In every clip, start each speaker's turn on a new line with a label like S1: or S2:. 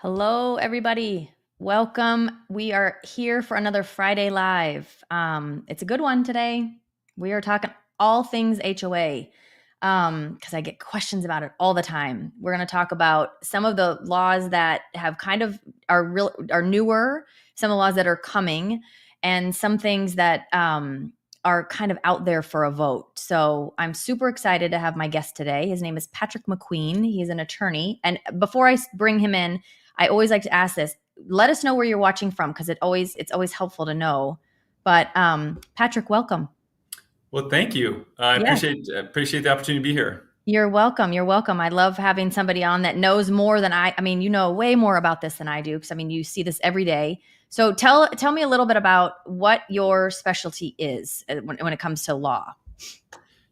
S1: Hello, everybody. Welcome. We are here for another Friday Live. It's a good one today. We are talking all things HOA because I get questions about it all the time. We're going to talk about some of the laws that have kind of are newer, some of the laws that are coming, and some things that are kind of out there for a vote. So I'm super excited to have my guest today. His name is Patrick McQueen. He's an attorney. And before I bring him in, I always like to ask this. Let us know where you're watching from because it's always helpful to know. But Patrick, welcome.
S2: Well, thank you. I
S1: Yes,
S2: appreciate the opportunity to be here.
S1: you're welcome. You're welcome. I love having somebody on that knows more than I mean, you know way more about this than I do because I mean, you see this every day. So tell me a little bit about what your specialty is when it comes to law.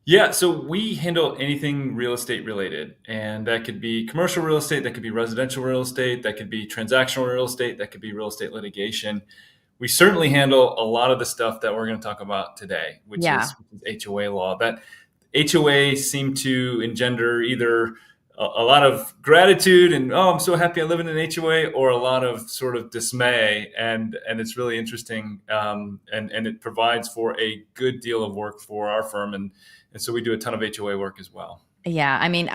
S2: Yeah, so we handle anything real estate related, and that could be commercial real estate, that could be residential real estate, that could be transactional real estate, that could be real estate litigation. We certainly handle a lot of the stuff that we're going to talk about today, which
S1: Yeah.
S2: is HOA law. That HOA seem to engender either a lot of gratitude and I'm so happy I live in an HOA, or a lot of sort of dismay, and it's really interesting, and it provides for a good deal of work for our firm, and so we do a ton of HOA work as well.
S1: Yeah, I mean,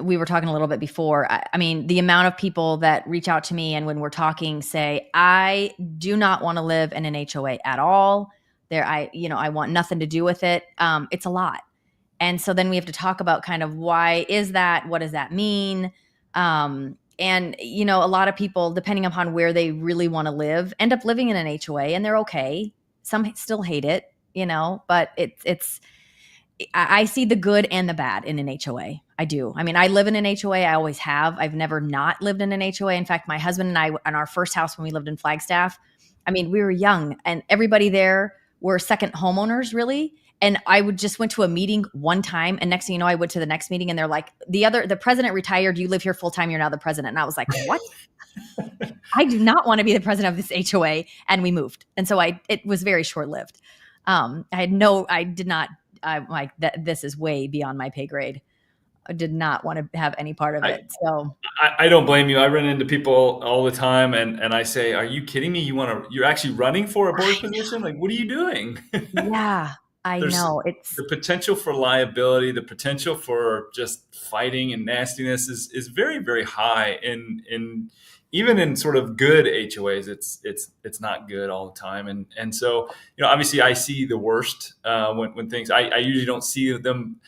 S1: we were talking a little bit before. I mean, the amount of people that reach out to me and when we're talking say, I do not want to live in an HOA at all. I want nothing to do with it. It's a lot. And so then we have to talk about kind of why is that? What does that mean? A lot of people, depending upon where they really want to live, end up living in an HOA and they're okay. Some still hate it, but I see the good and the bad in an HOA. I do. I mean, I live in an HOA. I always have. I've never not lived in an HOA. In fact, my husband and I, in our first house when we lived in Flagstaff, I mean, we were young and everybody there were second homeowners, really. And I would just went to a meeting one time, and next thing you know, I went to the next meeting, and they're like, the president retired. You live here full time. You're now the president. And I was like, what? I do not want to be the president of this HOA. And we moved. And so it was very short lived. I did not. I'm like that. This is way beyond my pay grade. I did not want to have any part of
S2: I,
S1: it. So
S2: I don't blame you. I run into people all the time, and I say, "Are you kidding me? You're actually running for a board position? Like, what are you doing?"
S1: yeah, I
S2: There's
S1: know it's
S2: the potential for liability, the potential for just fighting and nastiness is very, very high in even in sort of good HOAs. It's not good all the time, and so obviously I see the worst when things. I usually don't see them.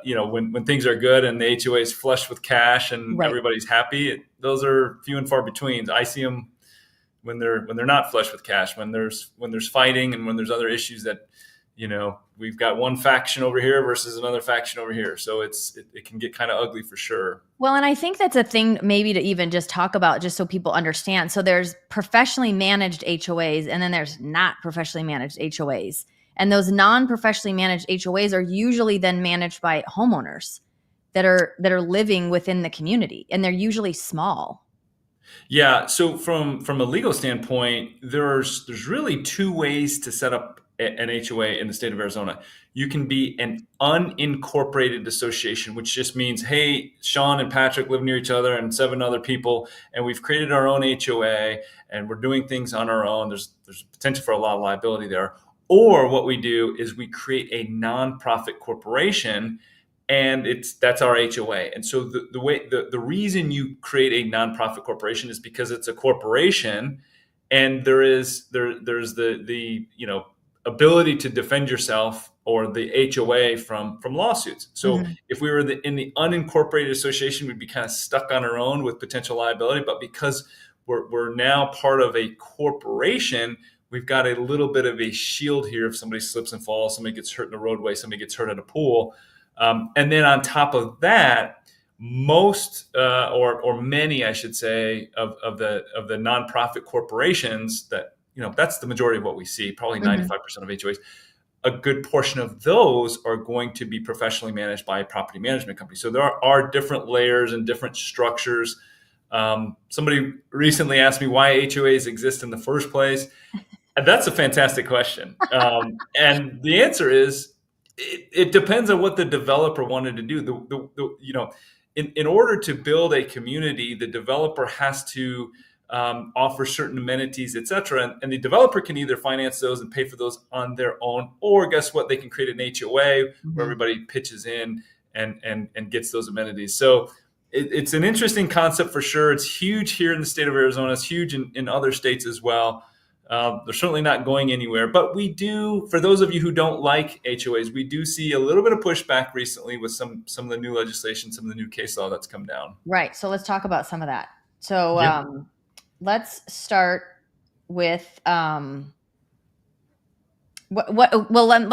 S2: When things are good and the HOA is flush with cash and
S1: right.
S2: everybody's happy, those are few and far between. I see them when they're not flush with cash, when there's fighting, and when there's other issues that we've got one faction over here versus another faction over here. So it can get kind of ugly for sure.
S1: Well, and I think that's a thing maybe to even just talk about, just so people understand. So there's professionally managed HOAs, and then there's not professionally managed HOAs. And those non-professionally managed HOAs are usually then managed by homeowners that are living within the community, and they're usually small.
S2: Yeah. So from a legal standpoint, there's really two ways to set up an HOA in the state of Arizona. You can be an unincorporated association, which just means, hey, Sean and Patrick live near each other and seven other people, and we've created our own HOA and we're doing things on our own. There's potential for a lot of liability there. Or what we do is we create a nonprofit corporation, and that's our HOA. And so the reason you create a nonprofit corporation is because it's a corporation, and there's the ability to defend yourself or the HOA from lawsuits. So
S1: Mhm.
S2: if we were in the unincorporated association, we'd be kind of stuck on our own with potential liability. But because we're now part of a corporation, we've got a little bit of a shield here. If somebody slips and falls, somebody gets hurt in the roadway, somebody gets hurt at a pool. And then on top of that, most or many, I should say, of the nonprofit corporations that's the majority of what we see, probably
S1: Mhm.
S2: 95% of HOAs. A good portion of those are going to be professionally managed by a property management company. So there are different layers and different structures. Somebody recently asked me why HOAs exist in the first place. And that's a fantastic question. And the answer is it depends on what the developer wanted to do. in order to build a community, the developer has to offer certain amenities, et cetera. And the developer can either finance those and pay for those on their own, or guess what? They can create an HOA where everybody pitches in and gets those amenities. So it's an interesting concept for sure. It's huge here in the state of Arizona. It's huge in other states as well. They're certainly not going anywhere, but we do, for those of you who don't like HOAs, we do see a little bit of pushback recently with some of the new legislation, some of the new case law that's come down.
S1: Right. So let's talk about some of that. So
S2: Yeah.
S1: let's start with let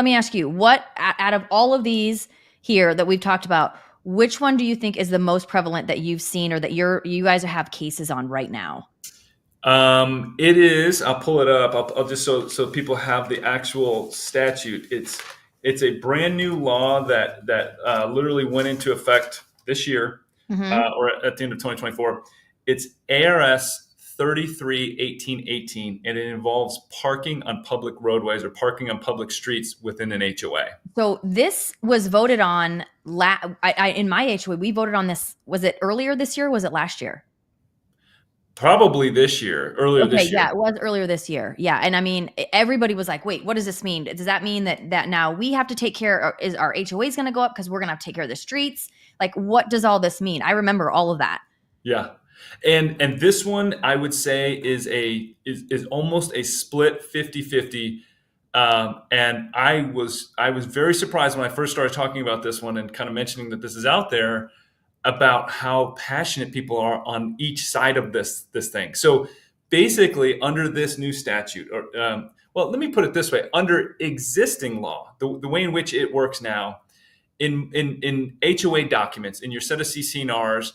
S1: me ask you, what out of all of these here that we've talked about, which one do you think is the most prevalent that you've seen or that you guys have cases on right now?
S2: It is. I'll pull it up. I'll just so people have the actual statute. It's a brand new law that literally went into effect this year, or at the end of 2024. It's ARS 33-1818, and it involves parking on public roadways or parking on public streets within an HOA.
S1: So this was voted on. In my HOA, we voted on this. Was it earlier this year? Or was it last year?
S2: Probably this year, earlier this year.
S1: Yeah, it was earlier this year. Yeah. And I mean, everybody was like, wait, what does this mean? Does that mean that now we have to take care, or is our HOAs going to go up because we're going to have to take care of the streets? Like, what does all this mean? I remember all of that.
S2: Yeah. And this one, I would say, is almost a split 50-50. And I was very surprised when I first started talking about this one and kind of mentioning that this is out there, about how passionate people are on each side of this thing. So basically, under this new statute, or well, let me put it this way: under existing law, the way in which it works now, in HOA documents, in your set of CCNRs,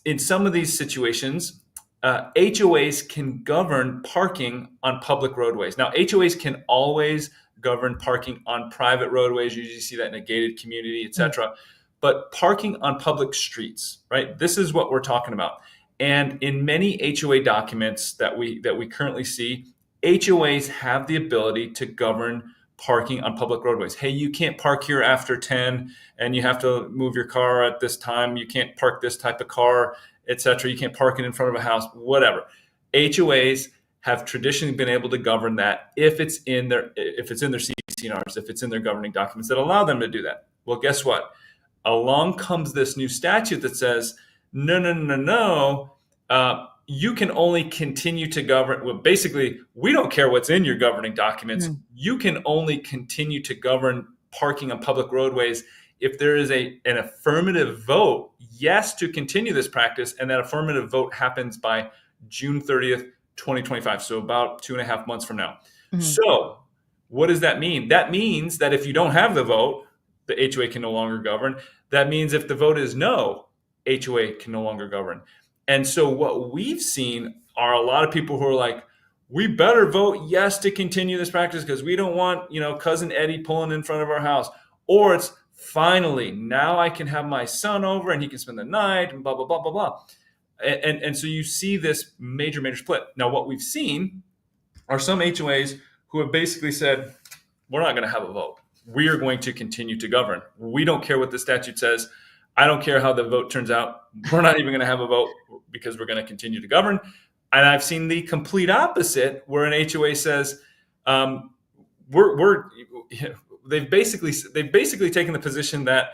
S2: in some of these situations, HOAs can govern parking on public roadways. Now, HOAs can always govern parking on private roadways. You usually see that in a gated community, et cetera. But parking on public streets, right? This is what we're talking about. And in many HOA documents that we currently see, HOAs have the ability to govern parking on public roadways. Hey, you can't park here after 10, and you have to move your car at this time. You can't park this type of car, et cetera. You can't park it in front of a house, whatever. HOAs have traditionally been able to govern that if it's in their CCNRs, if it's in their governing documents that allow them to do that. Well, guess what? Along comes this new statute that says, no. You can only continue to govern. Well, basically, we don't care what's in your governing documents. You can only continue to govern parking on public roadways if there is an affirmative vote, yes, to continue this practice. And that affirmative vote happens by June 30th, 2025. So about 2.5 months from now. So what does that mean? That means that if you don't have the vote, the HOA can no longer govern. That means if the vote is no, HOA can no longer govern. And so what we've seen are a lot of people who are like, we better vote yes to continue this practice because we don't want, cousin Eddie pulling in front of our house. Or it's finally, now I can have my son over and he can spend the night and blah, blah, blah, blah, blah. And so you see this major split. Now, what we've seen are some HOAs who have basically said, we're not going to have a vote. We are going to continue to govern. We don't care what the statute says. I don't care how the vote turns out. We're not even going to have a vote because we're going to continue to govern. And I've seen the complete opposite, where an HOA says, they've basically taken the position that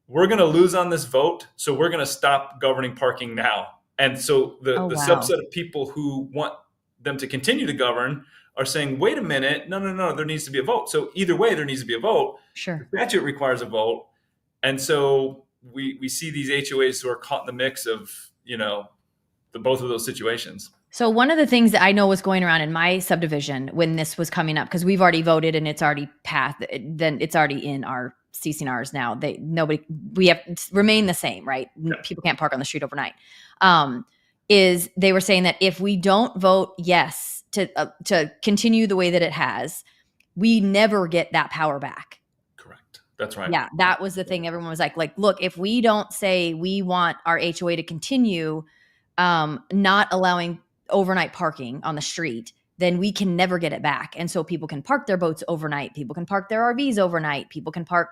S2: we're going to lose on this vote, so we're going to stop governing parking now. And so the subset of people who want them to continue to govern are saying, wait a minute, no, there needs to be a vote. So either way, there needs to be a vote.
S1: Sure.
S2: The statute requires a vote. And so we see these HOAs who are caught in the mix of, both of those situations.
S1: So one of the things that I know was going around in my subdivision when this was coming up, because we've already voted and it's already passed, then it's already in our CCNRs now. We have remain the same, right? Yeah. People can't park on the street overnight. Is they were saying that if we don't vote yes to continue the way that it has, we never get that power back.
S2: Correct. That's right.
S1: Yeah, that was the thing. Everyone was like, look, if we don't say we want our HOA to continue not allowing overnight parking on the street, then we can never get it back. And so people can park their boats overnight. People can park their RVs overnight. People can park,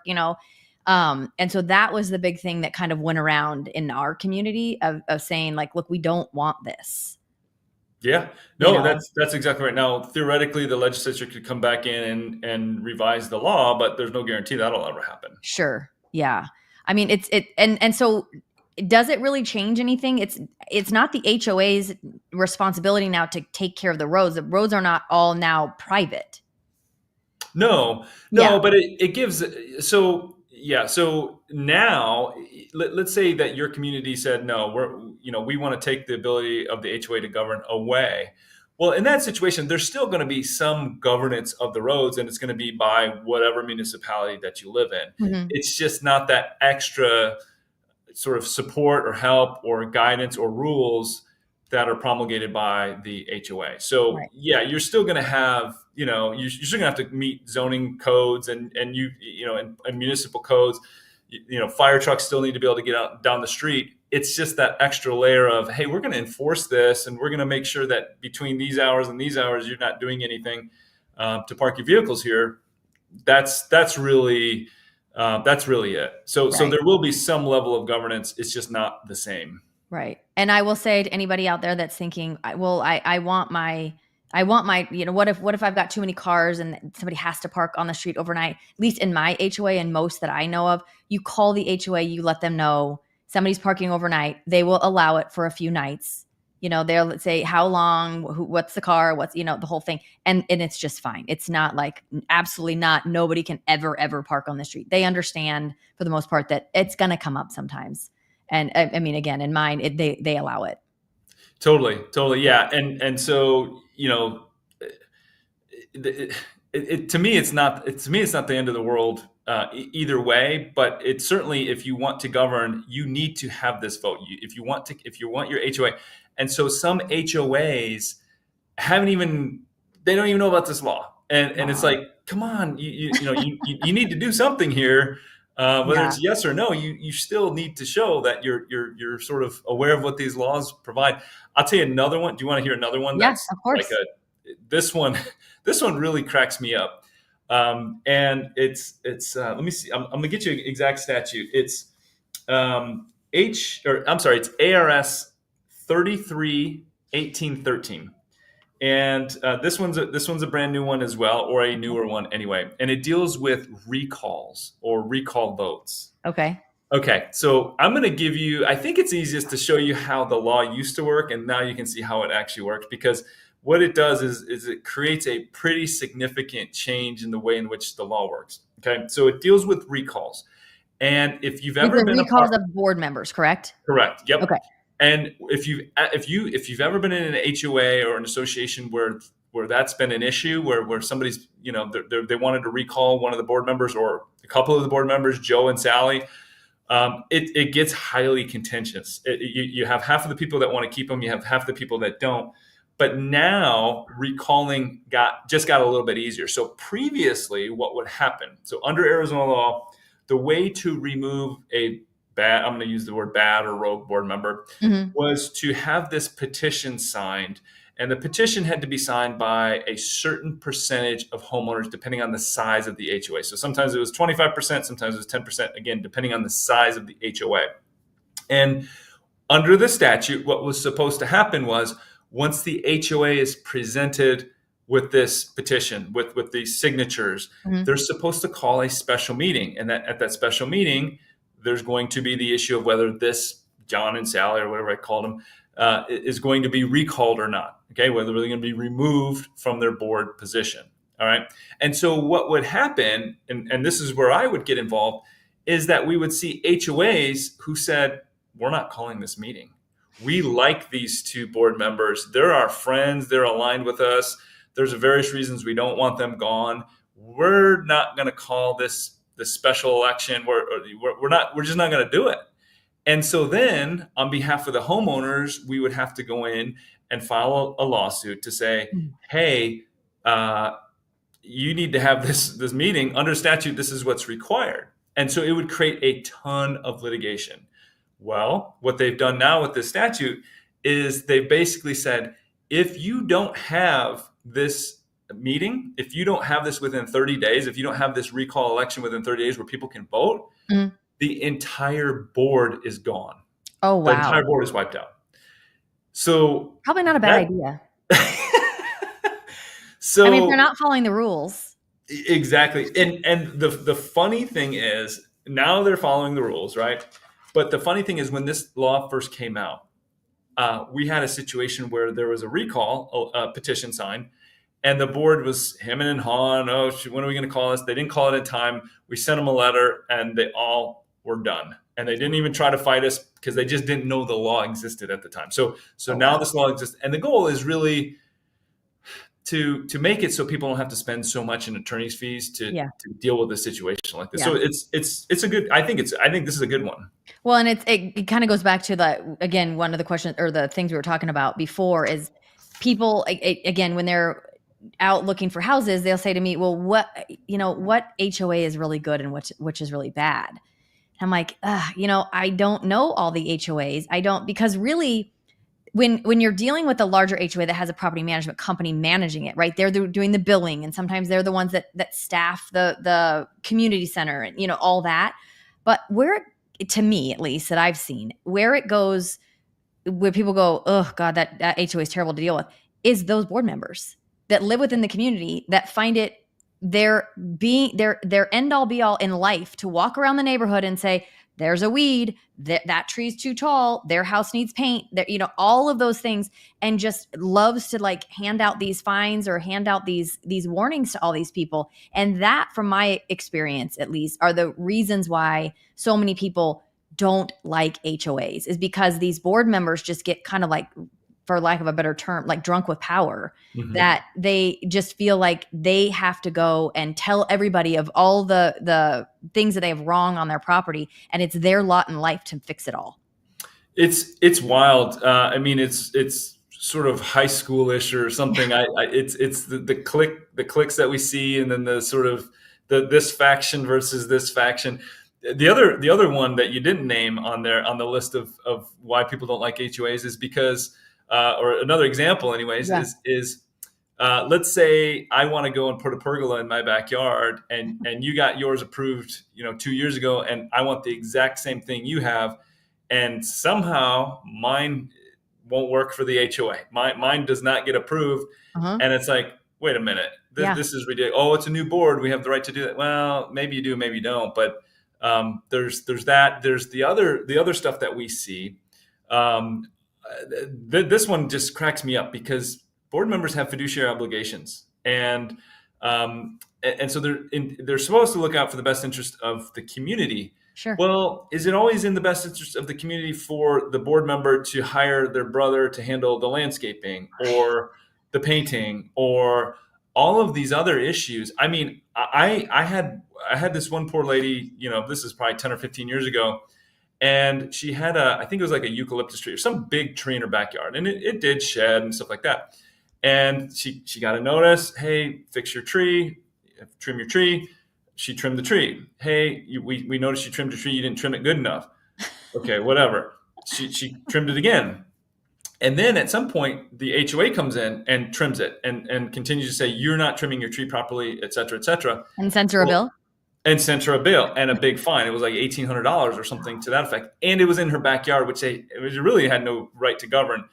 S1: And so that was the big thing that kind of went around in our community of saying like, look, we don't want this.
S2: Yeah,
S1: You
S2: no,
S1: know,
S2: that's exactly right. Now, theoretically, the legislature could come back in and revise the law, but there's no guarantee that'll ever happen.
S1: sure. Yeah. I mean, and so does it really change anything? It's not the HOA's responsibility now to take care of the roads. The roads are not all now private.
S2: No,
S1: Yeah.
S2: no, but it gives so yeah. So now let's say that your community said no, we want to take the ability of the HOA to govern away. Well, in that situation, there's still going to be some governance of the roads, and it's going to be by whatever municipality that you live in.
S1: Mhm.
S2: It's just not that extra sort of support or help or guidance or rules that are promulgated by the HOA. So
S1: Right.
S2: yeah, you're still going to have, you're still going to have to meet zoning codes and municipal codes. Fire trucks still need to be able to get out down the street. It's just that extra layer of, hey, we're going to enforce this, and we're going to make sure that between these hours and these hours, you're not doing anything to park your vehicles here. That's really it. So
S1: Right.
S2: there will be some level of governance. It's just not the same.
S1: Right. And I will say to anybody out there that's thinking, I want my, what if I've got too many cars and somebody has to park on the street overnight? At least in my HOA and most that I know of, you call the HOA, you let them know somebody's parking overnight. They will allow it for a few nights. They'll say how long, what's the car, what's, the whole thing. And it's just fine. It's not like absolutely not. Nobody can ever park on the street. They understand for the most part that it's going to come up sometimes. And I mean, again, in mine, they allow it.
S2: Totally, yeah. And so to me, it's not. To me, it's not the end of the world either way. But it's certainly, if you want to govern, you need to have this vote. If you want your HOA, and so some HOAs they don't even know about this law, and it's
S1: Wow.
S2: like, come on, you need to do something here. Whether
S1: Yeah.
S2: it's yes or no, you still need to show that you're sort of aware of what these laws provide. I'll tell you another one. Do you want to hear another one
S1: Yeah,
S2: that's
S1: of
S2: like
S1: course.
S2: this one? This one really cracks me up. And it's let me see. I'm gonna get you an exact statute. It's it's ARS 33/1813. And this one's a brand new one as well, or a newer one anyway. And it deals with recalls or recall votes.
S1: Okay.
S2: Okay, so I'm going to give you, I think it's easiest to show you how the law used to work, and now you can see how it actually works, because what it does is it creates a pretty significant change in the way in which the law works. Okay, so it deals with recalls. And if you've
S1: These
S2: ever
S1: are
S2: been a
S1: recalls
S2: part,
S1: of board members, correct?
S2: correct, yep.
S1: Okay.
S2: And if you've ever been in an HOA or an association where that's been an issue, where somebody's they wanted to recall one of the board members or a couple of the board members, Joe and Sally, it gets highly contentious. You have half of the people that want to keep them, you have half the people that don't. But now recalling got a little bit easier. So previously, what would happen? So under Arizona law, the way to remove a bad, I'm going to use the word bad or rogue board member,
S1: Hmm.
S2: was to have this petition signed. And the petition had to be signed by a certain percentage of homeowners, depending on the size of the HOA. So sometimes it was 25%, sometimes it was 10%, again, depending on the size of the HOA. And under the statute, what was supposed to happen was, once the HOA is presented with this petition, with these signatures,
S1: Hmm.
S2: they're supposed to call a special meeting. And at that special meeting, there's going to be the issue of whether this John and Sally, or whatever I called them, is going to be recalled or not. Okay, whether they're going to be removed from their board position. All right. And so what would happen, and this is where I would get involved, is that we would see HOAs who said, we're not calling this meeting. We like these two board members. They're our friends. They're aligned with us. There's various reasons we don't want them gone. We're not going to call this special election. We're just not going to do it. And so then, on behalf of the homeowners, we would have to go in and file a lawsuit to say, hey, you need to have this meeting. Under statute, this is what's required. And so it would create a ton of litigation. Well, what they've done now with this statute is they've basically said, if you don't have this meeting, if you don't have this within 30 days, if you don't have this recall election within 30 days where people can vote, the entire board is gone.
S1: Oh,
S2: The entire
S1: wow.
S2: board is wiped out. So
S1: Probably not a bad idea.
S2: So
S1: I mean, if they're not following the rules.
S2: Exactly. And the funny thing is, now they're following the rules, right? But the funny thing is, when this law first came out, we had a situation where there was a recall, a petition signed, and the board was hemming and hawing. Oh, when are we going to call this? They didn't call it in time. We sent them a letter, and they all were done. And they didn't even try to fight us because they just didn't know the law existed at the time. So now this law exists, and the goal is really to make it so people don't have to spend so much in attorney's fees to deal with a situation like this. So it's a good. I think this is a good one.
S1: Well, and it kind of goes back to again, one of the questions or the things we were talking about before is people, again, when they're out looking for houses, they'll say to me, well, what HOA is really good and which is really bad. And I'm like, I don't know all the HOAs. I don't, because really when you're dealing with a larger HOA that has a property management company managing it, right? They're doing the billing, and sometimes they're the ones that staff the community center and, all that. But to me, at least, that I've seen, where it goes, where people go, oh God, that HOA is terrible to deal with, is those board members that live within the community that find it their end all be all in life to walk around the neighborhood and say, there's a weed, that tree's too tall, their house needs paint, all of those things, and just loves to hand out these fines or hand out these warnings to all these people. And that, from my experience at least, are the reasons why so many people don't like HOAs, is because these board members just get kind of for lack of a better term, drunk with power, that they just feel like they have to go and tell everybody of all the things that they have wrong on their property, and it's their lot in life to fix it all.
S2: It's wild. I mean, it's sort of high schoolish or something. It's the clicks that we see, and then the sort of this faction versus this faction. The other one that you didn't name on the list of why people don't like HOAs is because or another example anyways, is let's say I want to go and put a pergola in my backyard, and you got yours approved 2 years ago, and I want the exact same thing you have, and somehow mine won't work for the HOA. Mine does not get approved. And it's like, wait a minute, this is ridiculous. Oh, it's a new board, we have the right to do that. Well, maybe you do, maybe you don't. But there's that. There's the other stuff that we see. This one just cracks me up because board members have fiduciary obligations, and so they're supposed to look out for the best interest of the community.
S1: Sure.
S2: Well, is it always in the best interest of the community for the board member to hire their brother to handle the landscaping or the painting or all of these other issues? I mean, I had this one poor lady, this is probably 10 or 15 years ago. And she had I think it was like a eucalyptus tree or some big tree in her backyard. And it did shed and stuff like that. And she got a notice, hey, fix your tree, trim your tree. She trimmed the tree. Hey, we noticed you trimmed your tree. You didn't trim it good enough. Okay, whatever. She trimmed it again. And then at some point, the HOA comes in and trims it and continues to say, you're not trimming your tree properly, et cetera, et cetera.
S1: And sends her a bill?
S2: And sent her a bill and a big fine. It was like $1,800 or something to that effect. And it was in her backyard, which they really had no right to govern.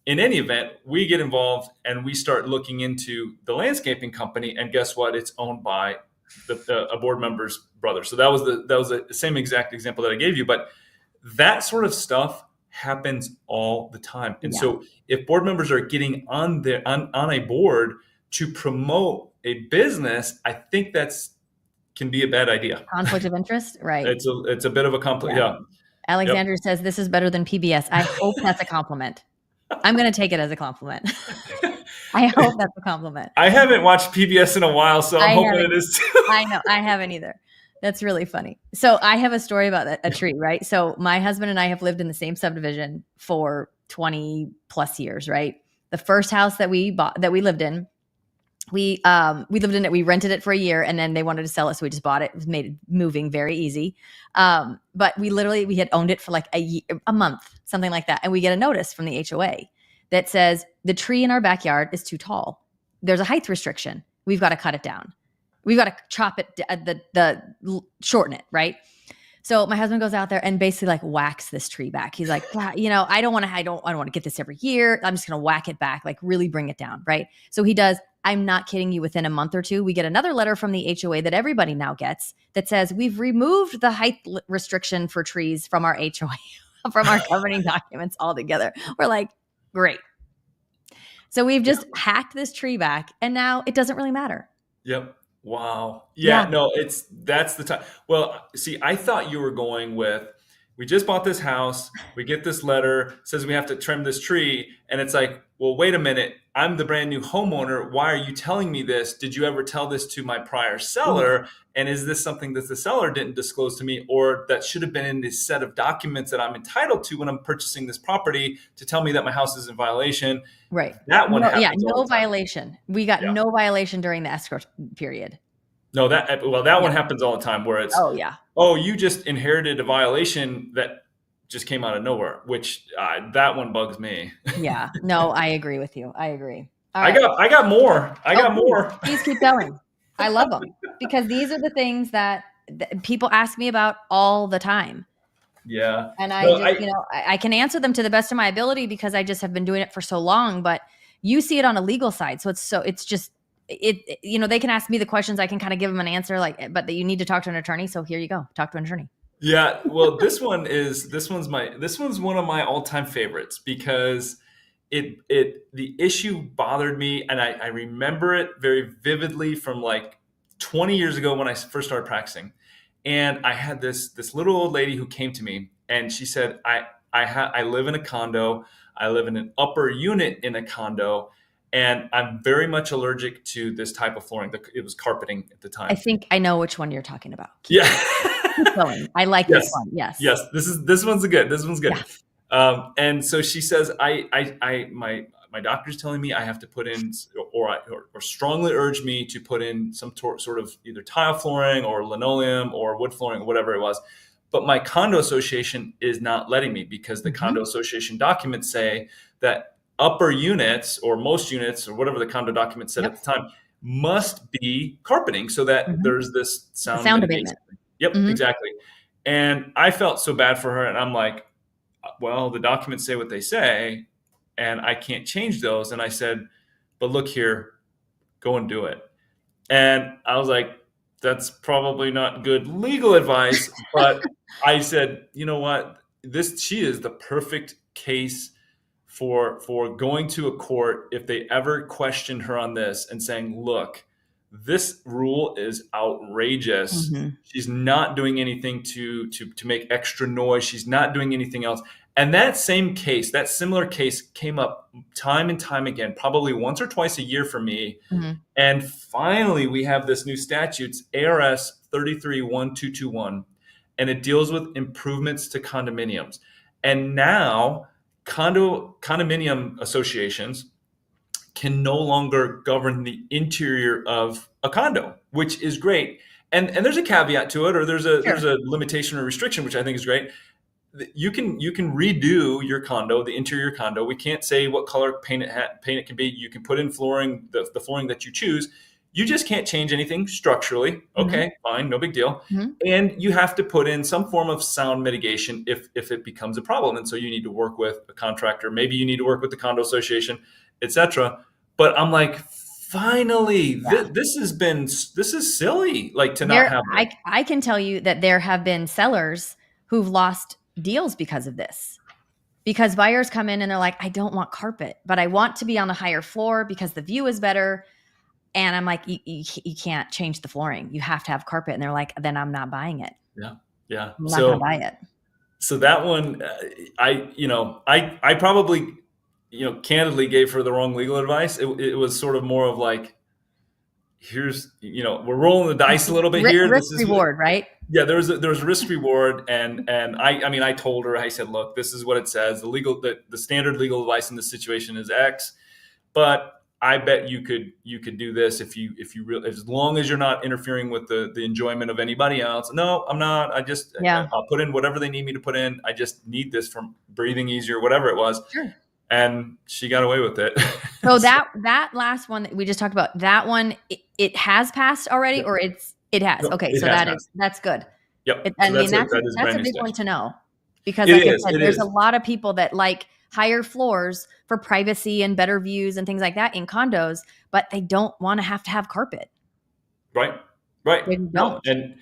S2: In any event, we get involved and we start looking into the landscaping company. And guess what? It's owned by a board member's brother. So that was the same exact example that I gave you. But that sort of stuff happens all the time. And so if board members are getting on a board to promote a business, I think can be a bad idea.
S1: Conflict of interest, right?
S2: It's a bit of a conflict. Yeah.
S1: Alexander says this is better than PBS. I hope that's a compliment. I'm going to take it as a compliment. I hope that's a compliment.
S2: I haven't watched PBS in a while, so I'm hoping it is too.
S1: I know. I haven't either. That's really funny. So I have a story about a tree, right? So my husband and I have lived in the same subdivision for 20 plus years, right? The first house that we lived in, we lived in it. We rented it for a year, and then they wanted to sell it, so we just bought it. It made moving very easy. But we had owned it for like a month, something like that, and we get a notice from the HOA that says the tree in our backyard is too tall. there's a height restriction. We've got to cut it down. We've got to chop it, shorten it, right? So my husband goes out there and basically like whacks this tree back. He's like, I don't want to get this every year. I'm just going to whack it back, like really bring it down, right? So he does. I'm not kidding you. Within a month or two, we get another letter from the HOA that everybody now gets that says we've removed the height restriction for trees from our HOA, from our governing documents altogether. We're like, great. So we've just hacked this tree back, and now it doesn't really matter.
S2: Yep. Wow. Yeah. No, that's the time. Well, see, I thought you were going with, we just bought this house. We get this letter, says we have to trim this tree. And it's like, well, wait a minute. I'm the brand new homeowner. Why are you telling me this? Did you ever tell this to my prior seller? And is this something that the seller didn't disclose to me, or that should have been in this set of documents that I'm entitled to when I'm purchasing this property to tell me that my house is in violation?
S1: Right.
S2: That one happens.
S1: Yeah, no violation. We got no violation during the escrow period.
S2: No, that one happens all the time where it's, you just inherited a violation that just came out of nowhere, which that one bugs me.
S1: Yeah, no, I agree with you. I agree.
S2: I got more. I got more.
S1: Please keep going. I love them because these are the things that people ask me about all the time.
S2: Yeah.
S1: And I can answer them to the best of my ability because I just have been doing it for so long, but you see it on a legal side. So they can ask me the questions. I can kind of give them an answer but that you need to talk to an attorney. So here you go. Talk to an attorney.
S2: Yeah. Well, this one's one of my all-time favorites because the issue bothered me. And I remember it very vividly from like 20 years ago when I first started practicing. And I had this little old lady who came to me and she said, I live in a condo. I live in an upper unit in a condo. And I'm very much allergic to this type of flooring. It was carpeting at the time.
S1: I think I know which one you're talking about.
S2: Yeah.
S1: I like this one. Yes.
S2: Yes. This one's good. This one's good. Yeah. And so she says, my doctor's telling me I have to put in, or strongly urge me to put in some sort of either tile flooring or linoleum or wood flooring, or whatever it was. But my condo association is not letting me because the condo association documents say that upper units or most units or whatever the condo document said at the time must be carpeting so that there's this sound abatement. Yep, exactly. And I felt so bad for her. And I'm like, well, the documents say what they say and I can't change those. And I said, but look here, go and do it. And I was like, that's probably not good legal advice. But I said, you know what? She is the perfect case for going to a court if they ever questioned her on this and saying, look, this rule is outrageous. She's not doing anything to make extra noise. She's not doing anything else. And that similar case came up time and time again, probably once or twice a year for me. And finally, we have this new statute, ARS 33-1221, and it deals with improvements to condominiums. And now condominium associations can no longer govern the interior of a condo, which is great. And there's a caveat to it, or there's a limitation or restriction, which I think is great. You can redo your condo, the interior condo. We can't say what color paint it can be. You can put in flooring, the flooring that you choose. You just can't change anything structurally. Okay, fine, no big deal. And you have to put in some form of sound mitigation if it becomes a problem. And so you need to work with a contractor. Maybe you need to work with the condo association, etc. But I'm like, finally, this is silly. Like to not have.
S1: I can tell you that there have been sellers who've lost deals because of this. Because buyers come in and they're like, I don't want carpet, but I want to be on a higher floor because the view is better. And I'm like, you can't change the flooring. You have to have carpet. And they're like, then I'm not buying it.
S2: Yeah.
S1: I'm not going to buy it.
S2: So that one, I probably, candidly gave her the wrong legal advice. It was sort of more of like, here's, we're rolling the dice a little bit here.
S1: Risk reward, right?
S2: Yeah, there was a risk reward, and I told her, I said, look, this is what it says. The standard legal advice in this situation is X, but I bet you could do this if you really, as long as you're not interfering with the enjoyment of anybody else. No, I'm not. I'll put in whatever they need me to put in. I just need this from breathing easier, whatever it was.
S1: Sure.
S2: And she got away with it.
S1: So that last one that we just talked about, that one, it has passed already,
S2: Yep.
S1: or it has.
S2: No,
S1: Okay,
S2: it
S1: so
S2: has passed.
S1: that's good.
S2: Yep.
S1: I
S2: So
S1: mean,
S2: that is
S1: that's
S2: brand
S1: a
S2: new
S1: big one
S2: statute.
S1: to know, because
S2: It
S1: like I
S2: is.
S1: said,
S2: It
S1: there's a
S2: is.
S1: lot of people that like higher floors for privacy and better views and things like that in condos, but they don't want to have carpet.
S2: Right. Right.
S1: They
S2: No.
S1: don't.
S2: And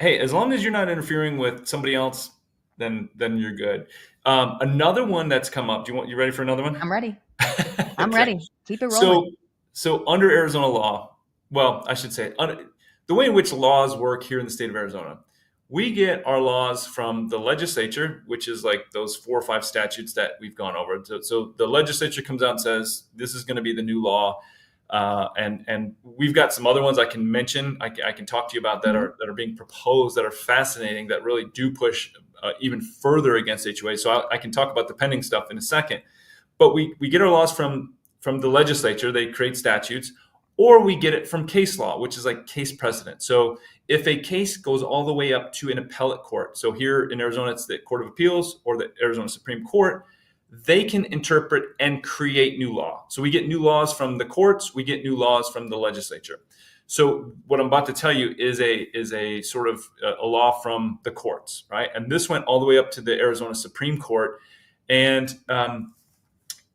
S2: hey, as long as you're not interfering with somebody else, then you're good. Another one that's come up. You ready for another one?
S1: I'm ready. I'm
S2: Okay.
S1: ready. Keep it rolling.
S2: So under Arizona law, well, I should say, the way in which laws work here in the state of Arizona, we get our laws from the legislature, which is like those 4 or 5 statutes that we've gone over. So the legislature comes out and says, this is going to be the new law. And we've got some other ones I can mention. I can talk to you about that
S1: Mhm.
S2: are being proposed, that are fascinating, that really do push even further against HOA. So I can talk about the pending stuff in a second. But we get our laws from the legislature. They create statutes, or we get it from case law, which is like case precedent. So if a case goes all the way up to an appellate court, so here in Arizona, it's the Court of Appeals or the Arizona Supreme Court, they can interpret and create new law. So we get new laws from the courts, we get new laws from the legislature. So what I'm about to tell you is a sort of a law from the courts, right? And this went all the way up to the Arizona Supreme Court, and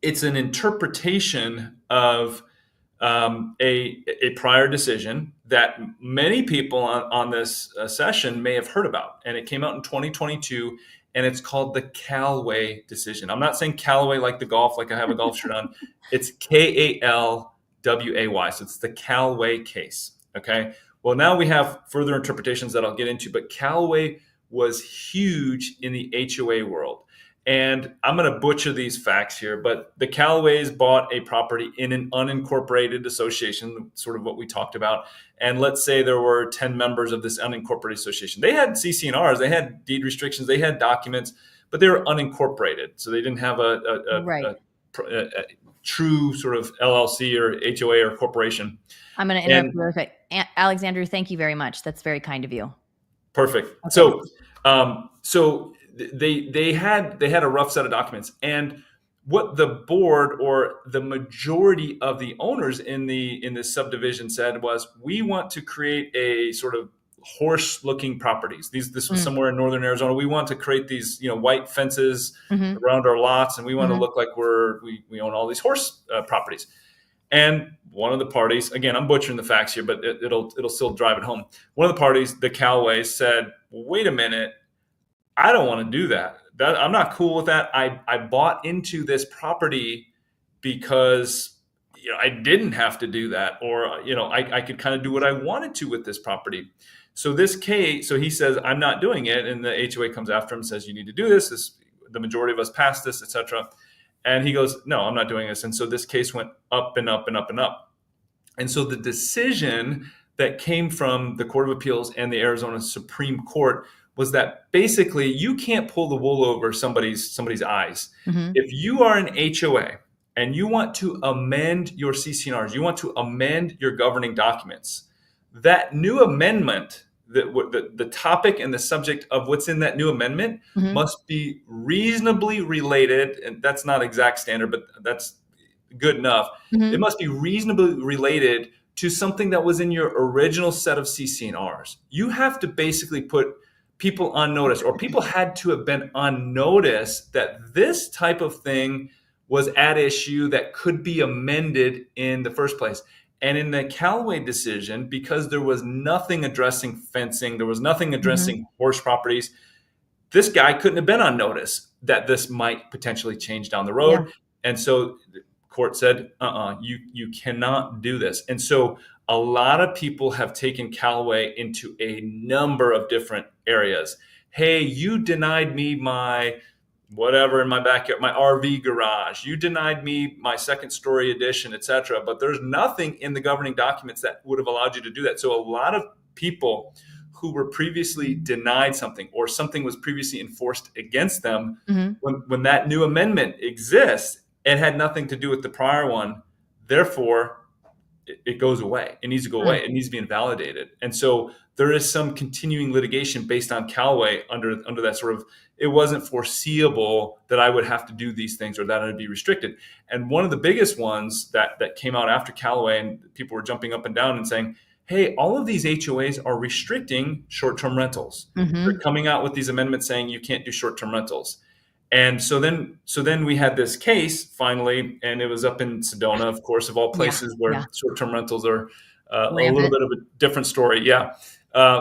S2: it's an interpretation of a prior decision that many people on this session may have heard about. And it came out in 2022, and it's called the Callaway decision. I'm not saying Callaway like the golf, like I have a golf shirt on. It's Kalway. So it's the Callaway case. Okay. Well, now we have further interpretations that I'll get into, but Callaway was huge in the HOA world. And I'm going to butcher these facts here, but the Callaways bought a property in an unincorporated association, sort of what we talked about. And let's say there were 10 members of this unincorporated association. They had CCNRs, they had deed restrictions, they had documents, but they were unincorporated. So they didn't have
S1: Right.
S2: a true sort of LLC or HOA or corporation.
S1: I'm going to interrupt you real quick. Alexander, thank you very much. That's very kind of you.
S2: Perfect.
S1: Okay.
S2: So they had a rough set of documents, and what the board or the majority of the owners in this subdivision said was, we want to create a sort of horse-looking properties. This was somewhere in northern Arizona. We want to create these white fences
S1: Mhm.
S2: around our lots, and we want to
S1: Mhm.
S2: look like we own all these horse properties. And one of the parties, again, I'm butchering the facts here, but it'll still drive it home. One of the parties, the Callaways, said, wait a minute, I don't want to do that. I'm not cool with that. I bought into this property because I didn't have to do that, or I could kind of do what I wanted to with this property. So he says, I'm not doing it, and the HOA comes after him and says, you need to do this. The majority of us passed this, etc. And he goes, no, I'm not doing this. And so this case went up and up and up and up. And so the decision that came from the Court of Appeals and the Arizona Supreme Court was that basically you can't pull the wool over somebody's eyes.
S1: Mhm.
S2: If you are an HOA and you want to amend your CCNRs, you want to amend your governing documents, that new amendment, the topic and the subject of what's in that new amendment
S1: Mhm.
S2: must be reasonably related, and that's not exact standard, but that's good enough.
S1: Mhm.
S2: It must be reasonably related to something that was in your original set of CCNRs. You have to basically put people on notice, or people had to have been on notice that this type of thing was at issue that could be amended in the first place. And in the Callaway decision, because there was nothing addressing fencing, there was nothing addressing horse properties, this guy couldn't have been on notice that this might potentially change down the road.
S1: Yeah.
S2: And so the court said, you cannot do this. And so a lot of people have taken Callaway into a number of different areas. Hey, you denied me my whatever in my backyard, my RV garage. You denied me my second story addition, etc. But there's nothing in the governing documents that would have allowed you to do that. So a lot of people who were previously denied something, or something was previously enforced against them,
S1: Mhm.
S2: when that new amendment exists, it had nothing to do with the prior one. Therefore, it goes away. It needs to go away. It needs to be invalidated. And so there is some continuing litigation based on Callaway under that sort of, it wasn't foreseeable that I would have to do these things or that I'd be restricted. And one of the biggest ones that came out after Callaway, and people were jumping up and down and saying, hey, all of these HOAs are restricting short-term rentals. They're coming out with these amendments saying you can't do short-term rentals. And so then we had this case finally, and it was up in Sedona, of course, of all places, where short-term rentals are a little bit of a different story. Yeah.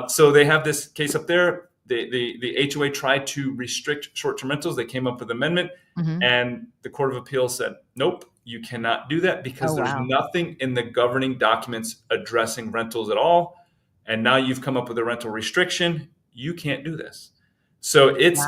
S2: So they have this case up there. The HOA tried to restrict short-term rentals. They came up with an amendment, and the Court of Appeals said, nope, you cannot do that because there's nothing in the governing documents addressing rentals at all. And now you've come up with a rental restriction. You can't do this. So it's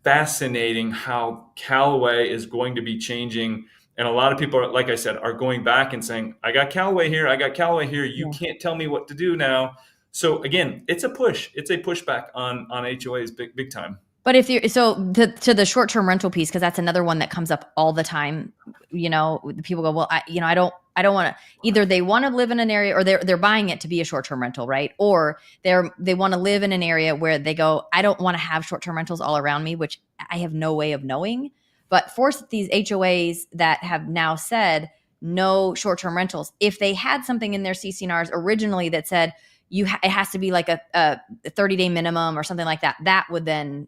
S2: fascinating how Callaway is going to be changing. And a lot of people, like I said, are going back and saying, I got Callaway here. I got Callaway here. You can't tell me what to do now. So again, it's a push. It's a pushback on HOAs big time.
S1: But if you're to the short-term rental piece, because that's another one that comes up all the time, people go, well, I don't want to, either they want to live in an area or they're buying it to be a short-term rental, right? Or they want to live in an area where they go, I don't want to have short-term rentals all around me, which I have no way of knowing. But for these HOAs that have now said no short-term rentals, if they had something in their CCNRs originally that said it has to be like a 30-day minimum or something like that, that would then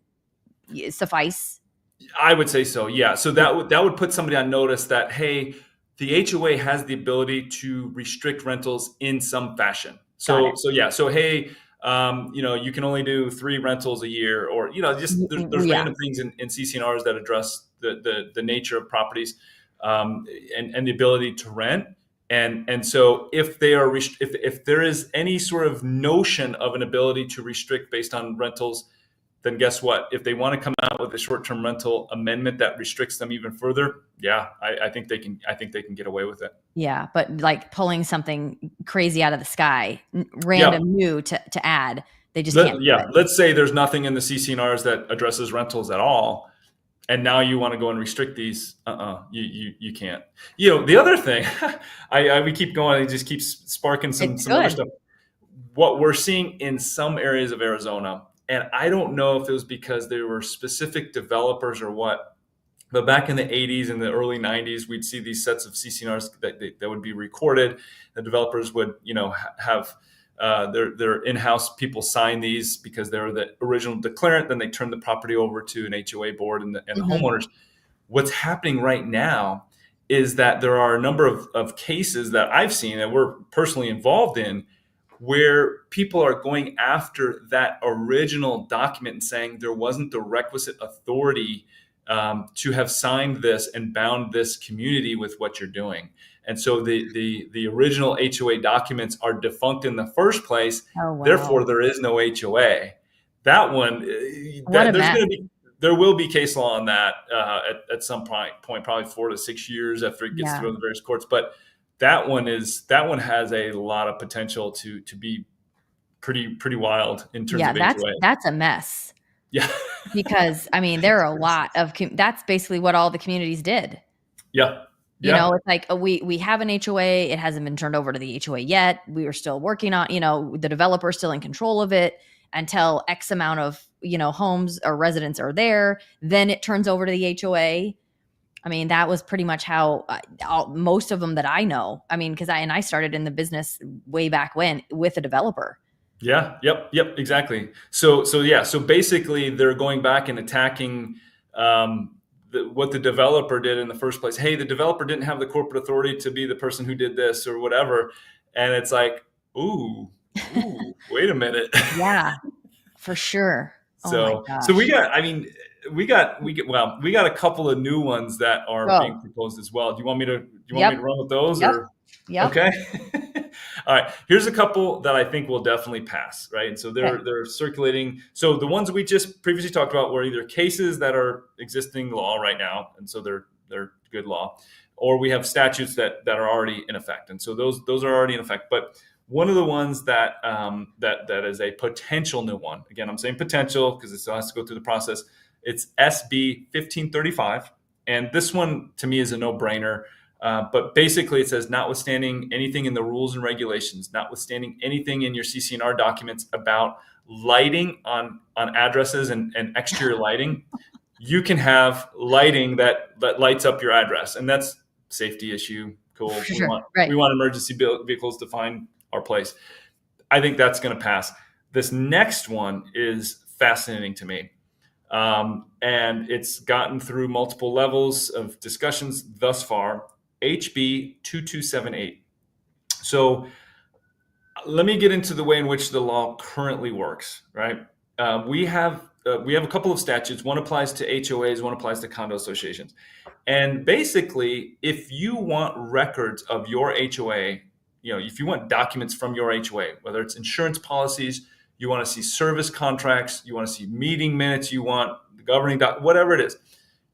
S1: suffice?
S2: I would say so. Yeah. So that would put somebody on notice that, hey, the HOA has the ability to restrict rentals in some fashion. So hey, you can only do 3 rentals a year, or just there's random things in CCNRs that address the nature of properties and the ability to rent. And so if they are if there is any sort of notion of an ability to restrict based on rentals, then guess what? If they want to come out with a short-term rental amendment that restricts them even further, I think they can get away with it.
S1: Yeah, but like pulling something crazy out of the sky, random new to add, they just can't.
S2: Yeah, let's say there's nothing in the CCNRs that addresses rentals at all, and now you want to go and restrict these. You can't. The other thing, we keep going. It just keeps sparking some other stuff. What we're seeing in some areas of Arizona. And I don't know if it was because there were specific developers or what, but back in the 80s and the early 90s, we'd see these sets of CCNRs that would be recorded. The developers would, have their in-house people sign these because they were the original declarant. Then they turn the property over to an HOA board and the homeowners. What's happening right now is that there are a number of cases that I've seen that we're personally involved in, where people are going after that original document and saying there wasn't the requisite authority to have signed this and bound this community with what you're doing. And so the original HOA documents are defunct in the first place. Oh, wow. Therefore, there is no HOA. That one, there will be case law on that at some point, probably 4 to 6 years after it gets through the various courts. But that one has a lot of potential to be pretty wild in terms of HOA.
S1: That's a mess.
S2: Yeah.
S1: Because there are a lot of that's basically what all the communities did.
S2: Yeah.
S1: It's like we have an HOA. It hasn't been turned over to the HOA yet. We are still working on, the developer's still in control of it until X amount of, homes or residents are there. Then it turns over to the HOA. That was pretty much how most of them that I know. Because I started in the business way back when with a developer.
S2: Yeah. Yep. Exactly. So basically, they're going back and attacking what the developer did in the first place. Hey, the developer didn't have the corporate authority to be the person who did this or whatever. And it's like, ooh, wait a minute.
S1: Yeah, for sure.
S2: So we got a couple of new ones that are being proposed as well. Do you want me to run with those?
S1: Yeah.
S2: Okay. All right. Here's a couple that I think will definitely pass, right? And so they're circulating. So the ones we just previously talked about were either cases that are existing law right now, and so they're good law, or we have statutes that are already in effect, and so those are already in effect. But one of the ones that is a potential new one. Again, I'm saying potential because it still has to go through the process. It's SB 1535, and this one to me is a no-brainer. But basically it says, notwithstanding anything in the rules and regulations, notwithstanding anything in your CCNR documents about lighting on addresses and exterior lighting, you can have lighting that lights up your address. And that's safety issue. Cool.
S1: For sure. Right.
S2: We want emergency vehicles to find our place. I think that's going to pass. This next one is fascinating to me. And it's gotten through multiple levels of discussions thus far. HB 2278. So let me get into the way in which the law currently works, right? We have a couple of statutes. One applies to HOAs, one applies to condo associations. And basically, if you want records of your HOA, if you want documents from your HOA, whether it's insurance policies, you want to see service contracts, you want to see meeting minutes, you want the governing whatever it is,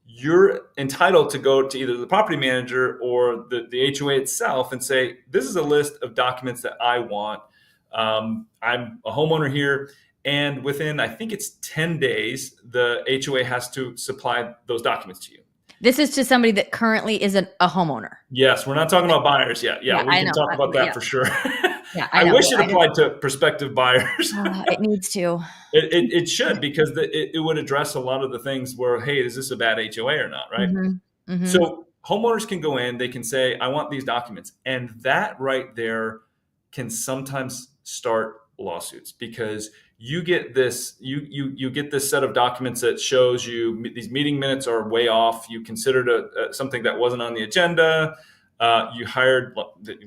S2: you're entitled to go to either the property manager or the HOA itself and say, this is a list of documents that I want. I'm a homeowner here. And within, I think it's 10 days, the HOA has to supply those documents to you.
S1: This is to somebody that currently isn't a homeowner.
S2: Yes, we're not talking about buyers yet. Yeah, we can talk about that for sure.
S1: Yeah,
S2: I wish it applied to prospective buyers.
S1: It needs to.
S2: It should, because it would address a lot of the things where, hey, is this a bad HOA or not, right?
S1: Mm-hmm. Mm-hmm.
S2: So homeowners can go in, they can say, I want these documents. And that right there can sometimes start lawsuits, because you get this, you get this set of documents that shows you these meeting minutes are way off. You considered something that wasn't on the agenda. You hired,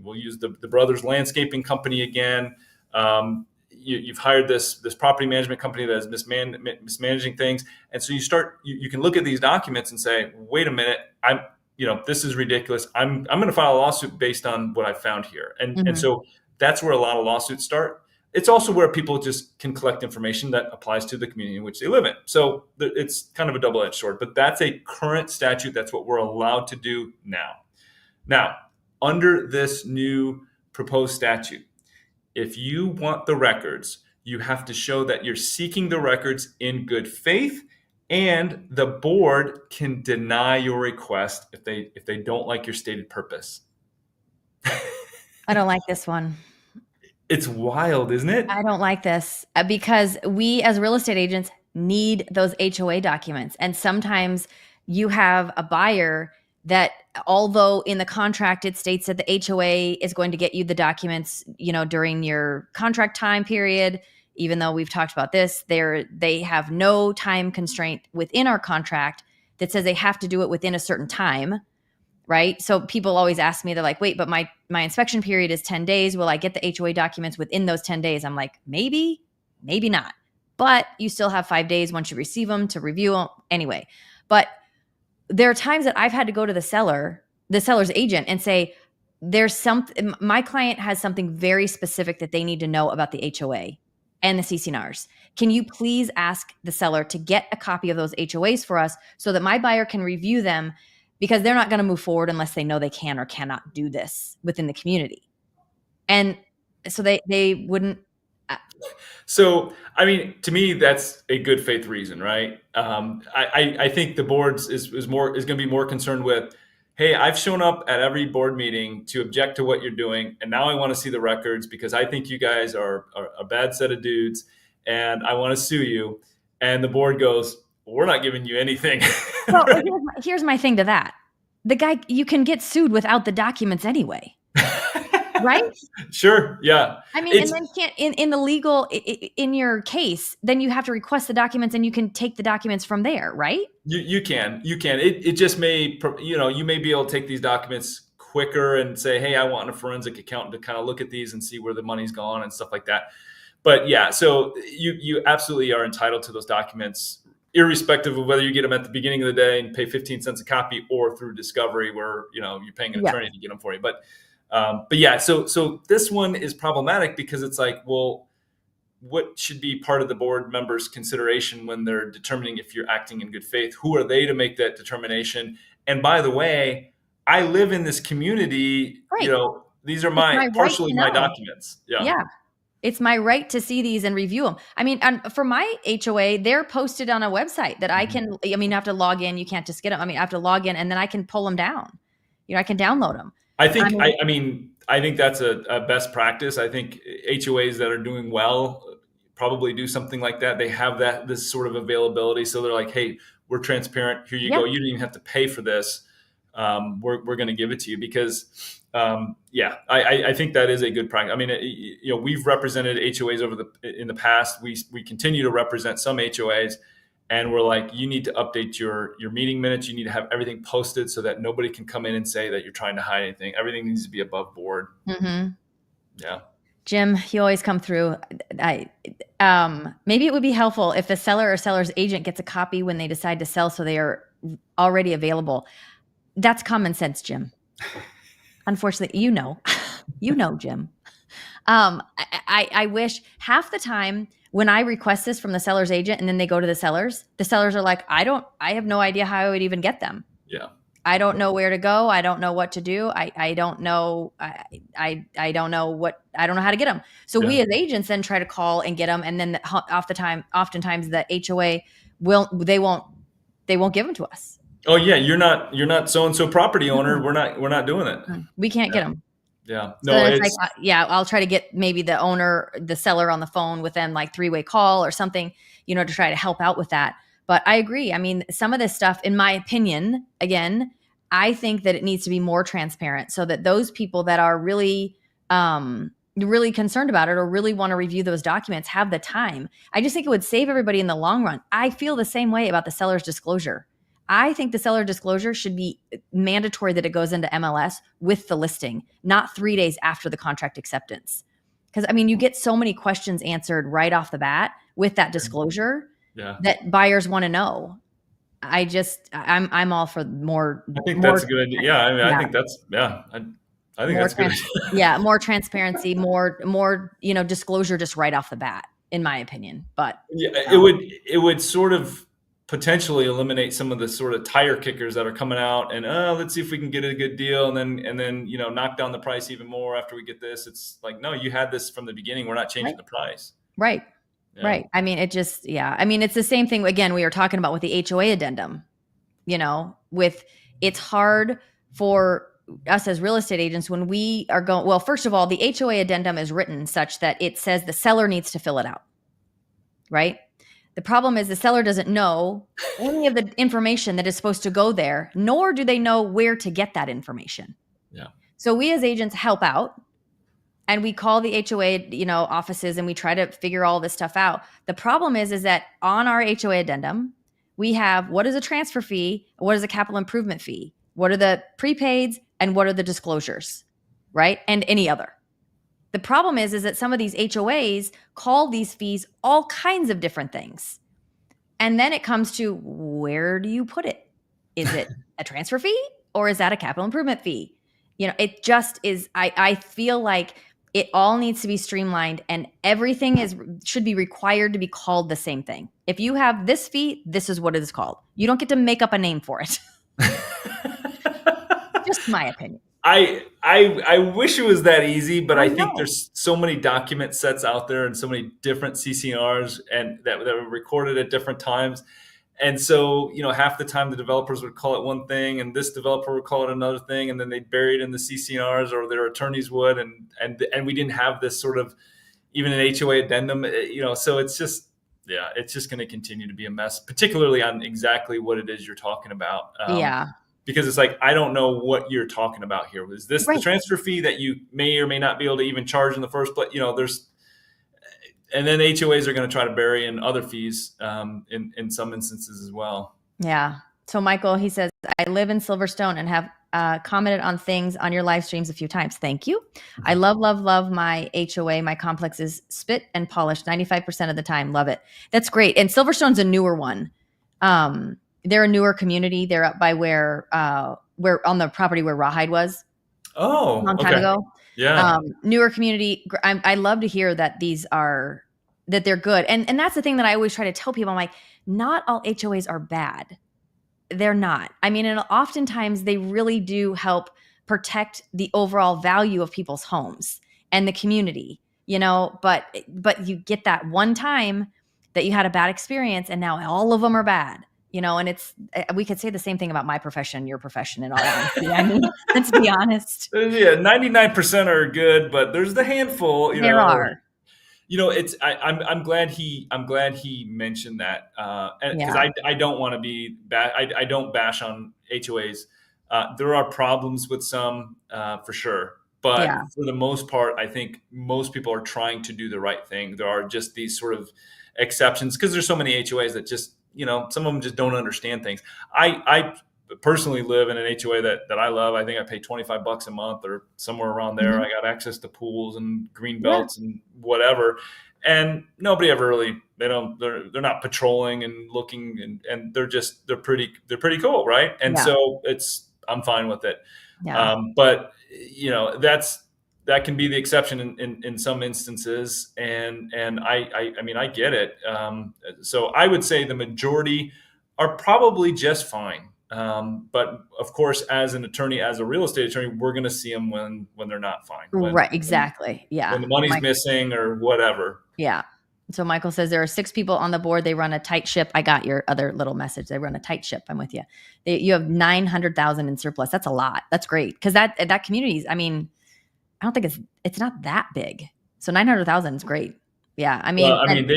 S2: we'll use the brothers landscaping company again. You've hired this property management company that is mismanaging things. And so you can look at these documents and say, wait a minute, this is ridiculous. I'm going to file a lawsuit based on what I found here. And so that's where a lot of lawsuits start. It's also where people just can collect information that applies to the community in which they live in. So it's kind of a double-edged sword, but that's a current statute. That's what we're allowed to do now. Now, under this new proposed statute, if you want the records, you have to show that you're seeking the records in good faith, and the board can deny your request if they don't like your stated purpose.
S1: I don't like this one.
S2: It's wild, isn't it?
S1: I don't like this, because we as real estate agents need those HOA documents. And sometimes you have a buyer that, although in the contract it states that the HOA is going to get you the documents, during your contract time period, even though we've talked about this, they have no time constraint within our contract that says they have to do it within a certain time. Right. So people always ask me, they're like, wait, but my inspection period is 10 days. Will I get the HOA documents within those 10 days? I'm like, maybe not. But you still have 5 days once you receive them to review them anyway. But there are times that I've had to go to the seller's agent, and say, my client has something very specific that they need to know about the HOA and the CCNRs. Can you please ask the seller to get a copy of those HOAs for us so that my buyer can review them? Because they're not going to move forward unless they know they can or cannot do this within the community. And so they wouldn't.
S2: So, I mean, to me, that's a good faith reason, right? I think the board is going to be more concerned with, hey, I've shown up at every board meeting to object to what you're doing, and now I want to see the records because I think you guys are a bad set of dudes, and I want to sue you. And the board goes, we're not giving you anything.
S1: Well, here's my thing to that. The guy, you can get sued without the documents anyway. Right?
S2: Sure. Yeah.
S1: I mean, and then in the legal, in your case, then you have to request the documents, and you can take the documents from there, right?
S2: You can. It just may, you may be able to take these documents quicker and say, hey, I want a forensic accountant to kind of look at these and see where the money's gone and stuff like that. But yeah, so you absolutely are entitled to those documents, irrespective of whether you get them at the beginning of the day and pay 15 cents a copy, or through discovery where, you're paying an attorney to get them for you. But yeah, so this one is problematic because it's like, well, what should be part of the board members' consideration when they're determining if you're acting in good faith? Who are they to make that determination? And by the way, I live in this community,
S1: right.
S2: These are partially my documents.
S1: Yeah. It's my right to see these and review them. I mean, for my HOA, they're posted on a website that I can, you have to log in. You can't just get them. I have to log in, and then I can pull them down. I can download them.
S2: I
S1: I
S2: think,
S1: mean,
S2: I mean, I think that's a best practice. I think HOAs that are doing well probably do something like that. They have this sort of availability. So they're like, hey, we're transparent. Here you
S1: yeah.
S2: go. You don't even have to pay for this. We're going to give it to you because, I think that is a good practice. I mean, we've represented HOAs in the past. We continue to represent some HOAs, and we're like, you need to update your meeting minutes. You need to have everything posted so that nobody can come in and say that you're trying to hide anything. Everything needs to be above board.
S1: Mm-hmm.
S2: Yeah.
S1: Jim, you always come through. Maybe it would be helpful if the seller or seller's agent gets a copy when they decide to sell, so they are already available. That's common sense, Jim. Unfortunately, Jim. I wish half the time when I request this from the seller's agent and then they go to the sellers are like, I have no idea how I would even get them.
S2: Yeah.
S1: I don't know where to go. I don't know what to do. I don't know. I don't know how to get them. So we as agents then try to call and get them. And then oftentimes the HOA they won't give them to us.
S2: Oh yeah. You're not so-and-so property owner. We're not doing it.
S1: We can't get them.
S2: Yeah.
S1: No, so it's like, I'll try to get maybe the seller on the phone with them, like 3-way call or something, to try to help out with that. But I agree. I mean, some of this stuff, in my opinion, again, I think that it needs to be more transparent so that those people that are really, really concerned about it or really want to review those documents have the time. I just think it would save everybody in the long run. I feel the same way about the seller's disclosure. I think the seller disclosure should be mandatory that it goes into MLS with the listing, not 3 days after the contract acceptance. Because, I mean, you get so many questions answered right off the bat with that disclosure that buyers want to know. I'm all for more.
S2: I think that's a good idea. Yeah. I mean, I think that's, I think that's good.
S1: Yeah. More transparency, more, disclosure just right off the bat, in my opinion. But
S2: it would sort of potentially eliminate some of the sort of tire kickers that are coming out and let's see if we can get a good deal and then knock down the price even more after we get this. It's like, no, you had this from the beginning. We're not changing the price.
S1: Right. Yeah. Right. I mean, it's the same thing. Again, we were talking about with the HOA addendum, it's hard for us as real estate agents when we are going, well, first of all, the HOA addendum is written such that it says the seller needs to fill it out. Right. The problem is the seller doesn't know any of the information that is supposed to go there, nor do they know where to get that information.
S2: Yeah.
S1: So we as agents help out and we call the HOA, offices and we try to figure all this stuff out. The problem is that on our HOA addendum, we have what is a transfer fee, what is a capital improvement fee, what are the prepaids, and what are the disclosures, right? And any other. The problem is that some of these HOAs call these fees all kinds of different things. And then it comes to, where do you put it? Is it a transfer fee or is that a capital improvement fee? It just is. I feel like it all needs to be streamlined and everything should be required to be called the same thing. If you have this fee, this is what it is called. You don't get to make up a name for it. Just my opinion.
S2: I wish it was that easy, but I think there's so many document sets out there and so many different CCNRs and that were recorded at different times. And so, half the time the developers would call it one thing and this developer would call it another thing. And then they'd bury it in the CCNRs or their attorneys would. And we didn't have this sort of, even an HOA addendum, so it's just going to continue to be a mess, particularly on exactly what it is you're talking about. Because it's like, I don't know what you're talking about here. Is this the transfer fee that you may or may not be able to even charge in the first place? And then HOAs are going to try to bury in other fees in some instances as well. Yeah.
S1: So Michael, he says, I live in Silverstone and have commented on things on your live streams a few times. Thank you. I love my HOA. My complex is spit and polished 95% of the time. Love it. That's great. And Silverstone's a newer one. They're a newer community. They're up by where on the property where Rawhide was.
S2: Oh,
S1: a long time ago.
S2: Yeah.
S1: Newer community. I love to hear that that they're good. And that's the thing that I always try to tell people. I'm like, not all HOAs are bad. They're not. I mean, and oftentimes they really do help protect the overall value of people's homes and the community, but you get that one time that you had a bad experience and now all of them are bad. And we could say the same thing about my profession, your profession, in all honesty. I mean, let's be honest.
S2: Yeah, 99% are good, but there's the handful,
S1: There are.
S2: I'm glad he mentioned that, and because
S1: Yeah.
S2: I don't want to be I don't bash on HOAs. There are problems with some, for sure, but
S1: Yeah.
S2: for the most part, I think most people are trying to do the right thing. There are just these sort of exceptions because there's so many HOAs that just, some of them just don't understand things. I personally live in an HOA that I love. I think I pay $25 a month or somewhere around there.
S1: Mhm.
S2: I got access to pools and green
S1: Yeah.
S2: belts and whatever. And nobody ever really, they're not patrolling and looking, and they're pretty cool. Right. And
S1: Yeah.
S2: so I'm fine with it.
S1: Yeah.
S2: But that can be the exception in some instances. And I mean, I get it. So I would say the majority are probably just fine. But of course, as an attorney, as a real estate attorney, we're going to see them when they're not fine,
S1: Right. Exactly.
S2: when
S1: Yeah.
S2: the money's missing or whatever.
S1: Yeah. So Michael says there are 6 people on the board. They run a tight ship. I got your other little message. They run a tight ship. I'm with you. You have 900,000 in surplus. That's a lot. That's great. Because that community is, I mean, I don't think it's not that big. So 900,000 is great. Yeah. I mean,
S2: Well, I mean,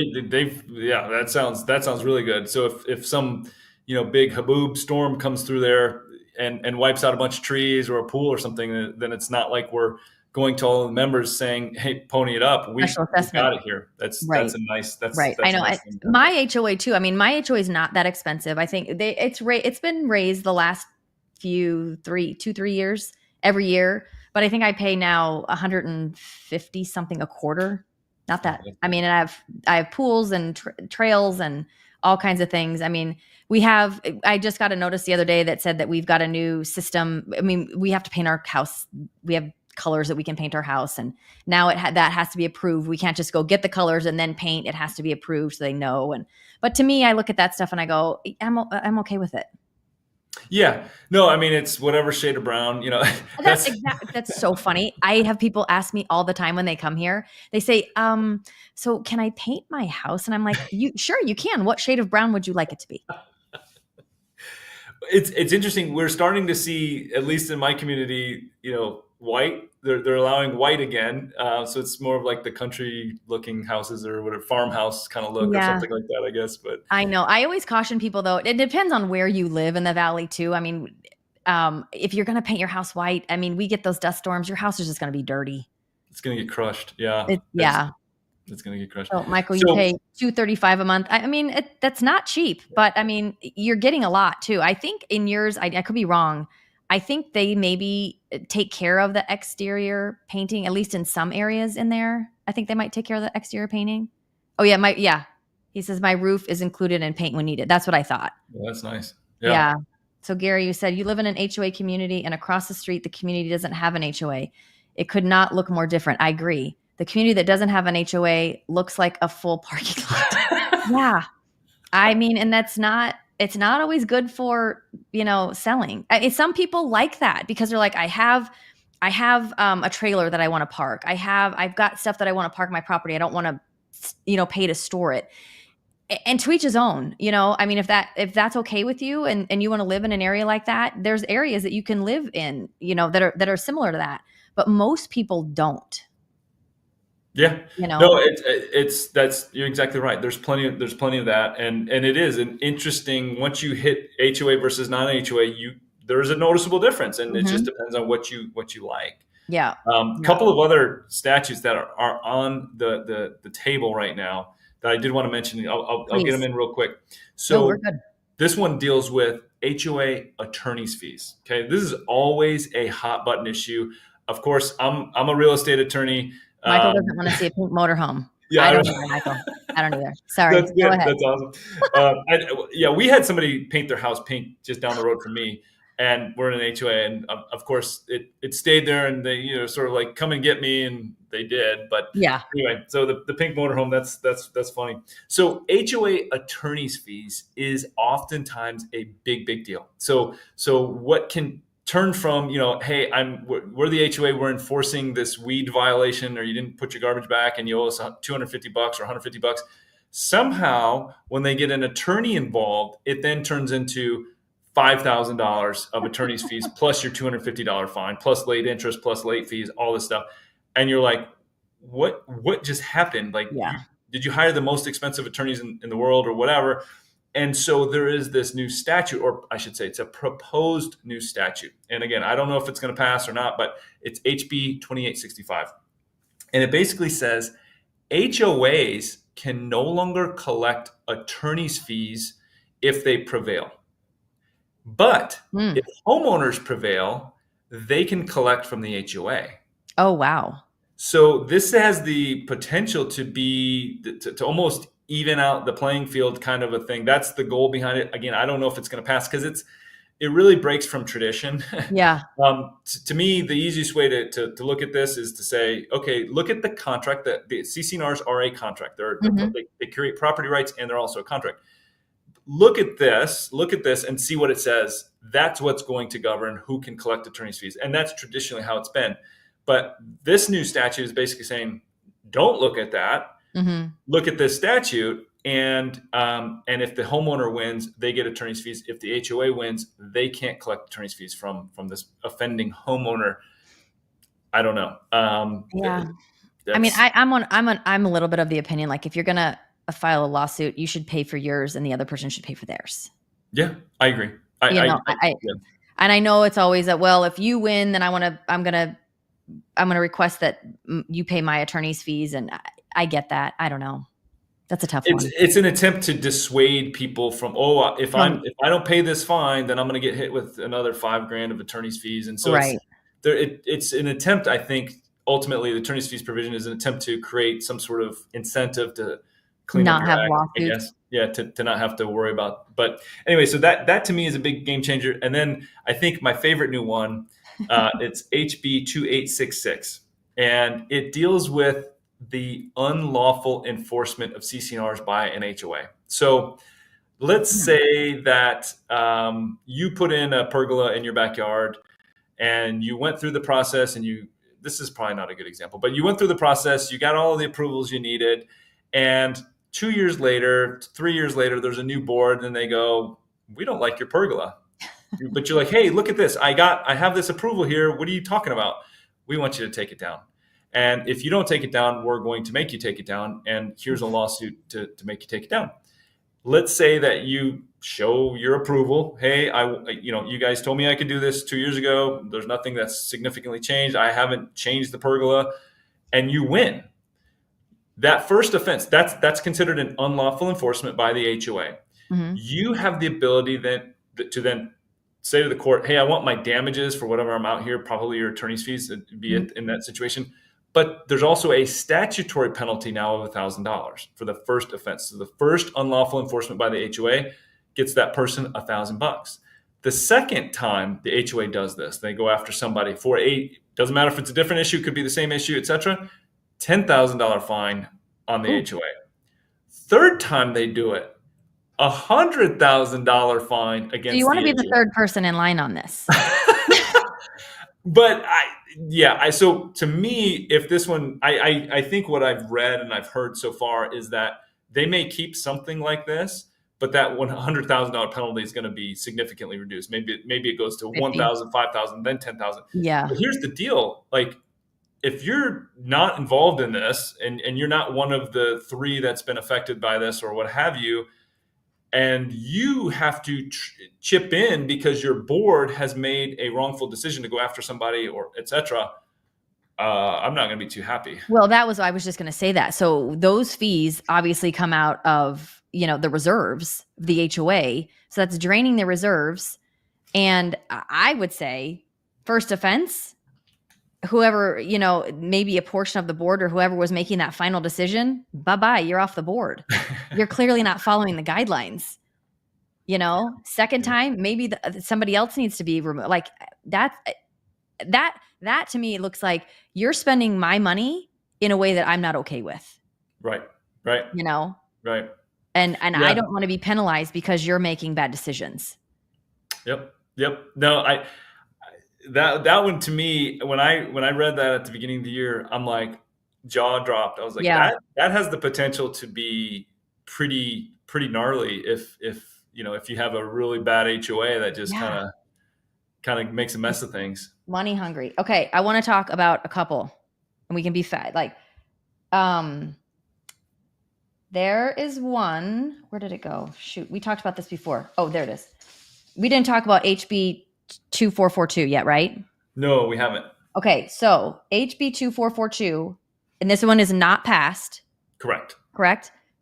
S2: yeah, that sounds really good. So if some, big haboob storm comes through there and wipes out a bunch of trees or a pool or something, then it's not like we're going to all the members saying, "Hey, pony it up. We've
S1: special assessment.
S2: got it here." That's
S1: Right.
S2: a nice. That's
S1: Right.
S2: that's
S1: I know.
S2: a nice thing.
S1: My HOA too. I mean, my HOA is not that expensive. I think it's been raised the last 2-3 years every year, but I think I pay now 150 something a quarter. Not that. I mean, and I have pools and trails and all kinds of things. I mean, I just got a notice the other day that said that we've got a new system. I mean, we have to paint our house. We have colors that we can paint our house, and now that has to be approved. We can't just go get the colors and then paint. It has to be approved so they know. But to me, I look at that stuff and I go, I'm okay with it.
S2: Yeah. No, I mean, it's whatever shade of brown,
S1: That's so funny. I have people ask me all the time when they come here. They say, so can I paint my house? And I'm like, sure you can. What shade of brown would you like it to be?
S2: It's interesting. We're starting to see, at least in my community, white. They're allowing white again. So it's more of like the country looking houses or whatever, farmhouse kind of look or something like that, I guess. But
S1: I know. I always caution people though. It depends on where you live in the valley too. I mean, if you're going to paint your house white, I mean, we get those dust storms. Your house is just going to be dirty.
S2: It's going to get crushed. Yeah. It's going to get crushed.
S1: So Michael, you pay $235 a month. I mean, that's not cheap, but I mean, you're getting a lot too. I think in yours, I could be wrong. I think they maybe take care of the exterior painting, at least in some areas in there. I think they might take care of the exterior painting. Oh yeah, He says my roof is included in paint when needed. That's what I thought.
S2: Well, that's nice.
S1: Yeah. So Gary, you said you live in an HOA community and across the street, the community doesn't have an HOA. It could not look more different. I agree. The community that doesn't have an HOA looks like a full parking lot. Yeah. I mean, and it's not always good for, selling. Some people like that because they're like, I have a trailer that I want to park. I've got stuff that I want to park my property. I don't want to, pay to store it. And to each his own, I mean, if that's okay with you and you want to live in an area like that, there's areas that you can live in, that are similar to that, but most people don't.
S2: Yeah. No, you're exactly right. There's plenty of that. And it is an interesting, once you hit HOA versus non-HOA, there's a noticeable difference, and it just depends on what you like.
S1: Yeah.
S2: Couple of other statutes that are on the table right now that I did want to mention. I'll get them in real quick. So
S1: we're good.
S2: This one deals with HOA attorney's fees. Okay. This is always a hot button issue. Of course, I'm a real estate attorney.
S1: Michael doesn't want to see a pink motorhome.
S2: Yeah,
S1: I don't either, Michael. I don't either. Sorry.
S2: That's good.
S1: Go ahead.
S2: That's awesome. We had somebody paint their house pink just down the road from me, and we're in an HOA, and of course it stayed there, and they sort of like come and get me, and they did. But
S1: yeah.
S2: Anyway, so the pink motorhome, that's funny. So HOA attorney's fees is oftentimes a big deal. So what can turn from, hey, we're the HOA, we're enforcing this weed violation, or you didn't put your garbage back and you owe us $250 or $150, Somehow, when they get an attorney involved, it then turns into $5,000 of attorney's fees plus your $250 fine, plus late interest, plus late fees, all this stuff. And you're like, what just happened? Like,
S1: Yeah.
S2: did you hire the most expensive attorneys in the world or whatever? And so there is this new statute, or I should say it's a proposed new statute. And again, I don't know if it's going to pass or not, but it's HB 2865. And it basically says HOAs can no longer collect attorney's fees if they prevail. But
S1: Mm.
S2: if homeowners prevail, they can collect from the HOA.
S1: Oh, wow.
S2: So this has the potential to be to almost even out the playing field kind of a thing. That's the goal behind it. Again, I don't know if it's going to pass because it really breaks from tradition.
S1: Yeah.
S2: To me, the easiest way to look at this is to say, okay, look at the contract. That the CCNRs are a contract. They create property rights and they're also a contract. Look at this, and see what it says. That's what's going to govern who can collect attorney's fees. And that's traditionally how it's been. But this new statute is basically saying, don't look at that. Look at this statute. And if the homeowner wins, they get attorney's fees. If the HOA wins, they can't collect attorney's fees from this offending homeowner. I don't know.
S1: Yeah. I mean, I'm a little bit of the opinion, like if you're going to file a lawsuit, you should pay for yours and the other person should pay for theirs.
S2: Yeah, I agree.
S1: And I know it's always that, well, if you win, then I'm going to request that you pay my attorney's fees. And I get that. I don't know. That's a tough one.
S2: It's an attempt to dissuade people from, if I don't pay this fine, then I'm going to get hit with another $5,000 of attorney's fees. And so it's an attempt, I think, ultimately the attorney's fees provision is an attempt to create some sort of incentive to clean up your act, I guess. Yeah, to not have to worry about. But anyway, so that to me is a big game changer. And then I think my favorite new one, it's HB 2866. And it deals with the unlawful enforcement of CCNRs by an HOA. So let's say that you put in a pergola in your backyard and you went through the process and this is probably not a good example, but you went through the process, you got all of the approvals you needed, and 2 years later, 3 years later, there's a new board and they go, we don't like your pergola. But you're like, hey, look at this. I have this approval here. What are you talking about? We want you to take it down. And if you don't take it down, we're going to make you take it down. And here's a lawsuit to make you take it down. Let's say that you show your approval. Hey, you guys told me I could do this 2 years ago. There's nothing that's significantly changed. I haven't changed the pergola, and you win. That first offense, that's considered an unlawful enforcement by the HOA. You have the ability then to say to the court, hey, I want my damages for whatever I'm out here, probably your attorney's fees, be it in that situation. But there's also a statutory penalty now of $1,000 for the first offense. So the first unlawful enforcement by the HOA gets that person $1,000. The second time the HOA does this, they go after somebody for doesn't matter if it's a different issue, could be the same issue, etc. $10,000 fine on the HOA. Third time they do it, $100,000 fine against.
S1: So you want to be
S2: HOA.
S1: the third person in line on this.
S2: But so to me, if this one, I think what I've read and I've heard so far is that they may keep something like this, but that $100,000 penalty is going to be significantly reduced. Maybe it goes to 1,000, 5,000, then 10,000.
S1: Yeah.
S2: But here's the deal: like, if you're not involved in this and you're not one of the three that's been affected by this or what have you, and you have to chip in because your board has made a wrongful decision to go after somebody or et cetera, I'm not going to be too happy.
S1: Well, I was just going to say that. So those fees obviously come out of, the reserves, the HOA. So that's draining the reserves. And I would say first offense, whoever, maybe a portion of the board or whoever was making that final decision, bye-bye, you're off the board. You're clearly not following the guidelines. Second time, maybe somebody else needs to be removed. Like that to me, it looks like you're spending my money in a way that I'm not okay with.
S2: Right.
S1: Right. And I don't want to be penalized because you're making bad decisions. Yep.
S2: No, that one to me, when I read that at the beginning of the year, I'm like, jaw dropped. I was like, that has the potential to be pretty gnarly if you have a really bad HOA that just
S1: Yeah.
S2: kind of makes a mess of things.
S1: Money hungry. Okay, I want to talk about a couple, and we can be fat. Like, there is one. Where did it go? Shoot, we talked about this before. Oh, there it is. We didn't talk about HB 2442 yet, right?
S2: No, we haven't.
S1: Okay, so HB 2442, and this one is not passed.
S2: Correct.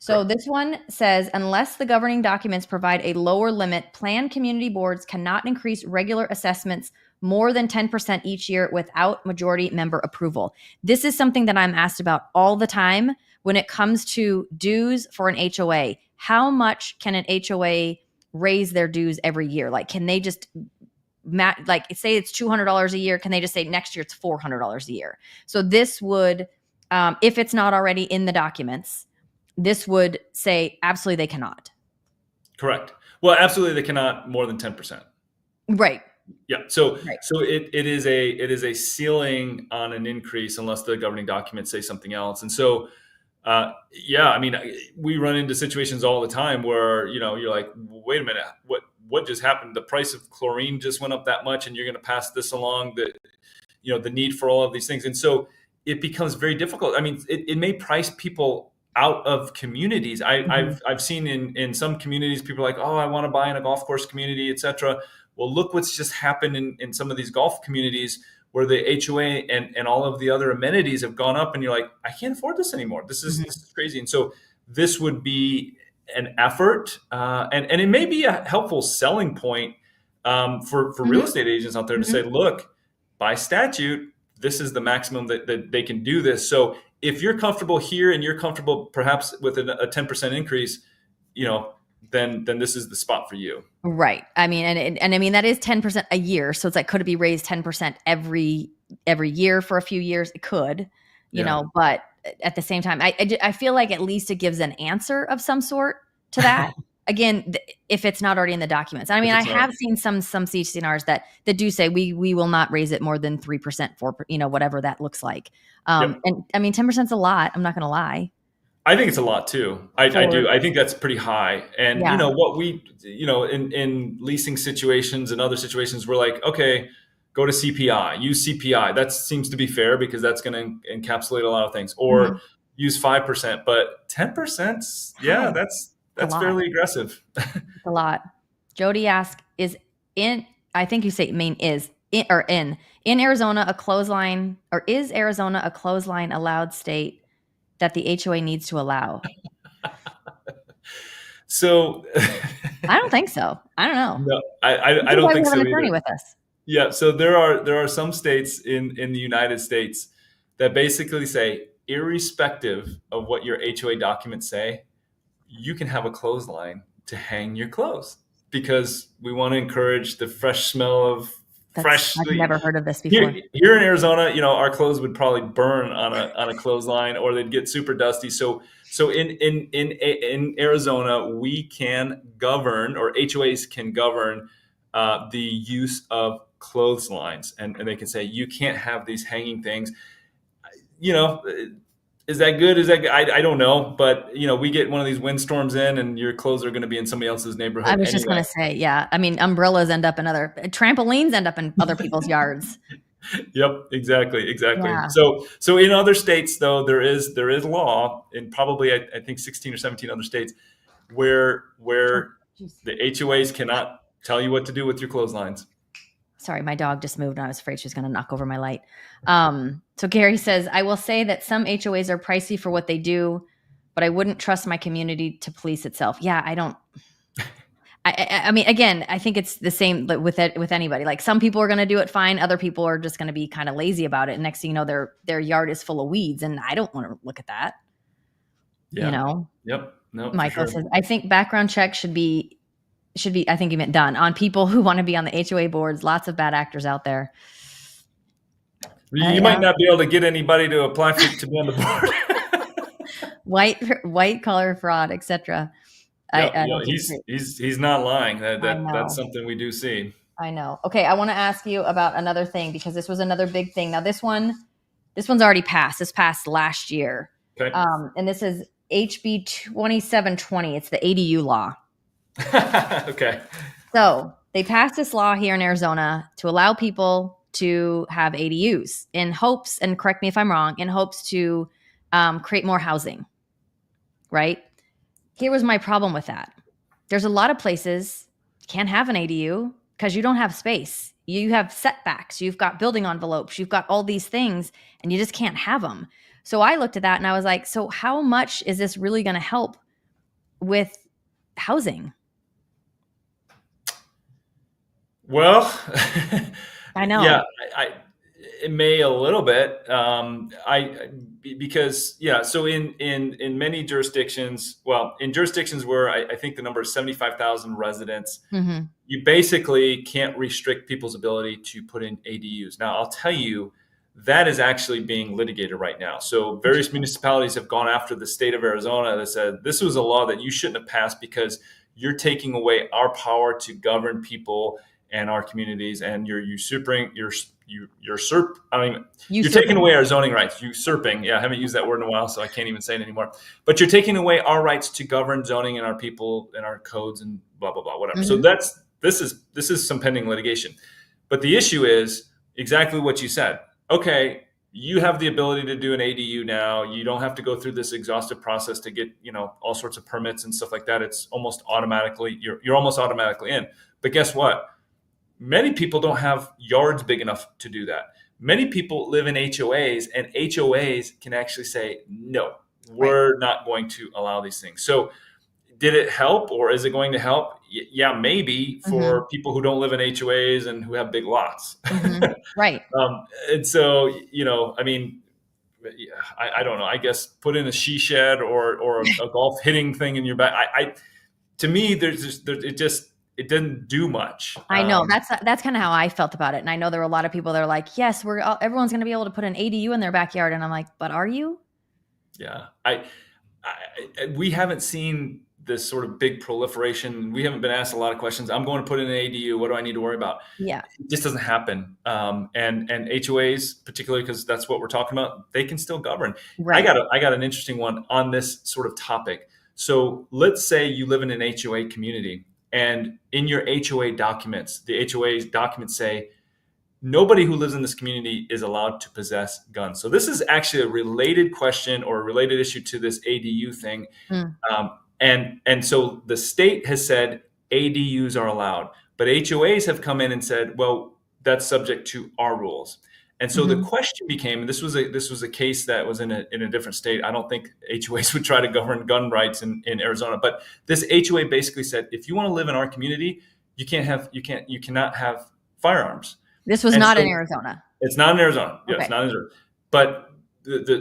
S1: So this one says, unless the governing documents provide a lower limit, planned community boards cannot increase regular assessments more than 10% each year without majority member approval. This is something that I'm asked about all the time when it comes to dues for an HOA. How much can an HOA raise their dues every year? Like, can they just like say it's $200 a year? Can they just say next year it's $400 a year? So this would, if it's not already in the documents, this would say absolutely they cannot.
S2: Correct. Well, absolutely they cannot more than 10%.
S1: Right.
S2: Yeah. So it is a ceiling on an increase unless the governing documents say something else. And so yeah, I mean, we run into situations all the time where, you're like, wait a minute, what just happened? The price of chlorine just went up that much, and you're going to pass this along, the need for all of these things. And so it becomes very difficult. I mean, it may price people out of communities. I've seen in some communities, people are like, oh, I want to buy in a golf course community, etc. Well, look what's just happened in some of these golf communities where the HOA and all of the other amenities have gone up, and you're like, I can't afford this anymore. This is crazy. And so this would be an effort, and it may be a helpful selling point for real estate agents out there to say, look, by statute, this is the maximum that they can do this. So if you're comfortable here and you're comfortable perhaps with a 10% increase, then this is the spot for you.
S1: Right. I mean, and I mean, that is 10% a year. So it's like, could it be raised 10% every year for a few years? It could, you know, but at the same time, I feel like at least it gives an answer of some sort to that. Again, if it's not already in the documents. I mean, I have seen some CCNRs that do say we will not raise it more than 3%, 4%, whatever that looks like. And I mean, 10% is a lot. I'm not going to lie.
S2: I think it's a lot too. I do. I think that's pretty high. And what we, in leasing situations and other situations, we're like, okay, go to CPI, use CPI. That seems to be fair because that's going to encapsulate a lot of things. Or use 5%, but 10%, yeah, that's fairly aggressive.
S1: It's a lot. Jody asks, I think you say in Arizona a clothesline, or is Arizona a clothesline allowed state that the HOA needs to allow?
S2: So
S1: I don't think so. I don't know.
S2: No, I don't think so either.
S1: We have an attorney with us.
S2: Yeah. So there are some states in the United States that basically say, irrespective of what your HOA documents say, you can have a clothesline to hang your clothes because we want to encourage the fresh smell of fresh.
S1: I've never heard of this before.
S2: Here in Arizona, our clothes would probably burn on a clothesline, or they'd get super dusty. So in Arizona, we can govern, or HOAs can govern the use of clotheslines, and they can say you can't have these hanging things. Is that good? I don't know, but we get one of these windstorms in, and your clothes are going to be in somebody else's neighborhood.
S1: I was just going to say, yeah. I mean, umbrellas end up in trampolines end up in other people's yards.
S2: Yep, exactly.
S1: Yeah.
S2: So in other states, though, there is law in probably I think 16 or 17 other states where the HOAs cannot tell you what to do with your clotheslines.
S1: Sorry, my dog just moved and I was afraid she was going to knock over my light. So Gary says, I will say that some HOAs are pricey for what they do, but I wouldn't trust my community to police itself. Yeah, I don't. I mean, again, I think it's the same with anybody. Like, some people are going to do it fine. Other people are just going to be kind of lazy about it. And next thing you know, their yard is full of weeds. And I don't want to look at that.
S2: Yeah. Yep. No,
S1: Michael says, I think background check should be, I think you meant done on people who want to be on the HOA boards. Lots of bad actors out there.
S2: You might not be able to get anybody to apply to be on the
S1: board. white collar fraud, etc.
S2: He's not lying. That's something we do see.
S1: I know. Okay, I want to ask you about another thing, because this was another big thing. Now this one's already passed. This passed last year.
S2: Okay.
S1: And this is HB 2720. It's the ADU law.
S2: Okay.
S1: So they passed this law here in Arizona to allow people to have ADUs in hopes, and correct me if I'm wrong, in hopes to create more housing, right? Here was my problem with that. There's a lot of places you can't have an ADU because you don't have space. You have setbacks. You've got building envelopes. You've got all these things, and you just can't have them. So I looked at that and I was like, so how much is this really going to help with housing?
S2: Well,
S1: I know.
S2: yeah, it may a little bit. Because yeah, so in many jurisdictions, well, in jurisdictions where I think the number is 75,000 residents,
S1: Mm-hmm.
S2: you basically can't restrict people's ability to put in ADUs. Now, I'll tell you, that is actually being litigated right now. So various municipalities have gone after the state of Arizona that said this was a law that you shouldn't have passed because you're taking away our power to govern people and our communities, and you're usurping, you're taking away our zoning rights. Usurping, yeah, I haven't used that word in a while, so I can't even say it anymore. But you're taking away our rights to govern zoning and our people and our codes and blah blah blah, whatever.
S1: Mm-hmm.
S2: So this is some pending litigation. But the issue is exactly what you said. Okay, you have the ability to do an ADU now. You don't have to go through this exhaustive process to get, all sorts of permits and stuff like that. It's almost automatically, you're almost automatically in. But guess what? Many people don't have yards big enough to do that. Many people live in HOAs, and HOAs can actually say, no, we're not going to allow these things. So did it help, or is it going to help? Yeah, maybe for people who don't live in HOAs and who have big lots.
S1: Mm-hmm. Right.
S2: And so, I mean, I don't know. I guess put in a she shed or a golf hitting thing in your back. To me, it didn't do much.
S1: I know that's kind of how I felt about it. And I know there were a lot of people that are like, yes, everyone's going to be able to put an ADU in their backyard. And I'm like, but are you?
S2: Yeah. We haven't seen this sort of big proliferation. We haven't been asked a lot of questions. I'm going to put in an ADU. What do I need to worry about?
S1: Yeah.
S2: It just doesn't happen. And HOAs, particularly because that's what we're talking about, they can still govern.
S1: Right.
S2: I got an interesting one on this sort of topic. So let's say you live in an HOA community, and in your HOA documents, the HOA documents say nobody who lives in this community is allowed to possess guns. So this is actually a related question or a related issue to this ADU thing. And so the state has said ADUs are allowed, but HOAs have come in and said, well, that's subject to our rules. And so the question became, and this was a case that was in a different state. I don't think HOAs would try to govern gun rights in Arizona, but this HOA basically said, if you want to live in our community, you cannot have firearms.
S1: This was not in Arizona.
S2: It's not in Arizona. Yeah,
S1: Okay.
S2: It's not in Arizona. But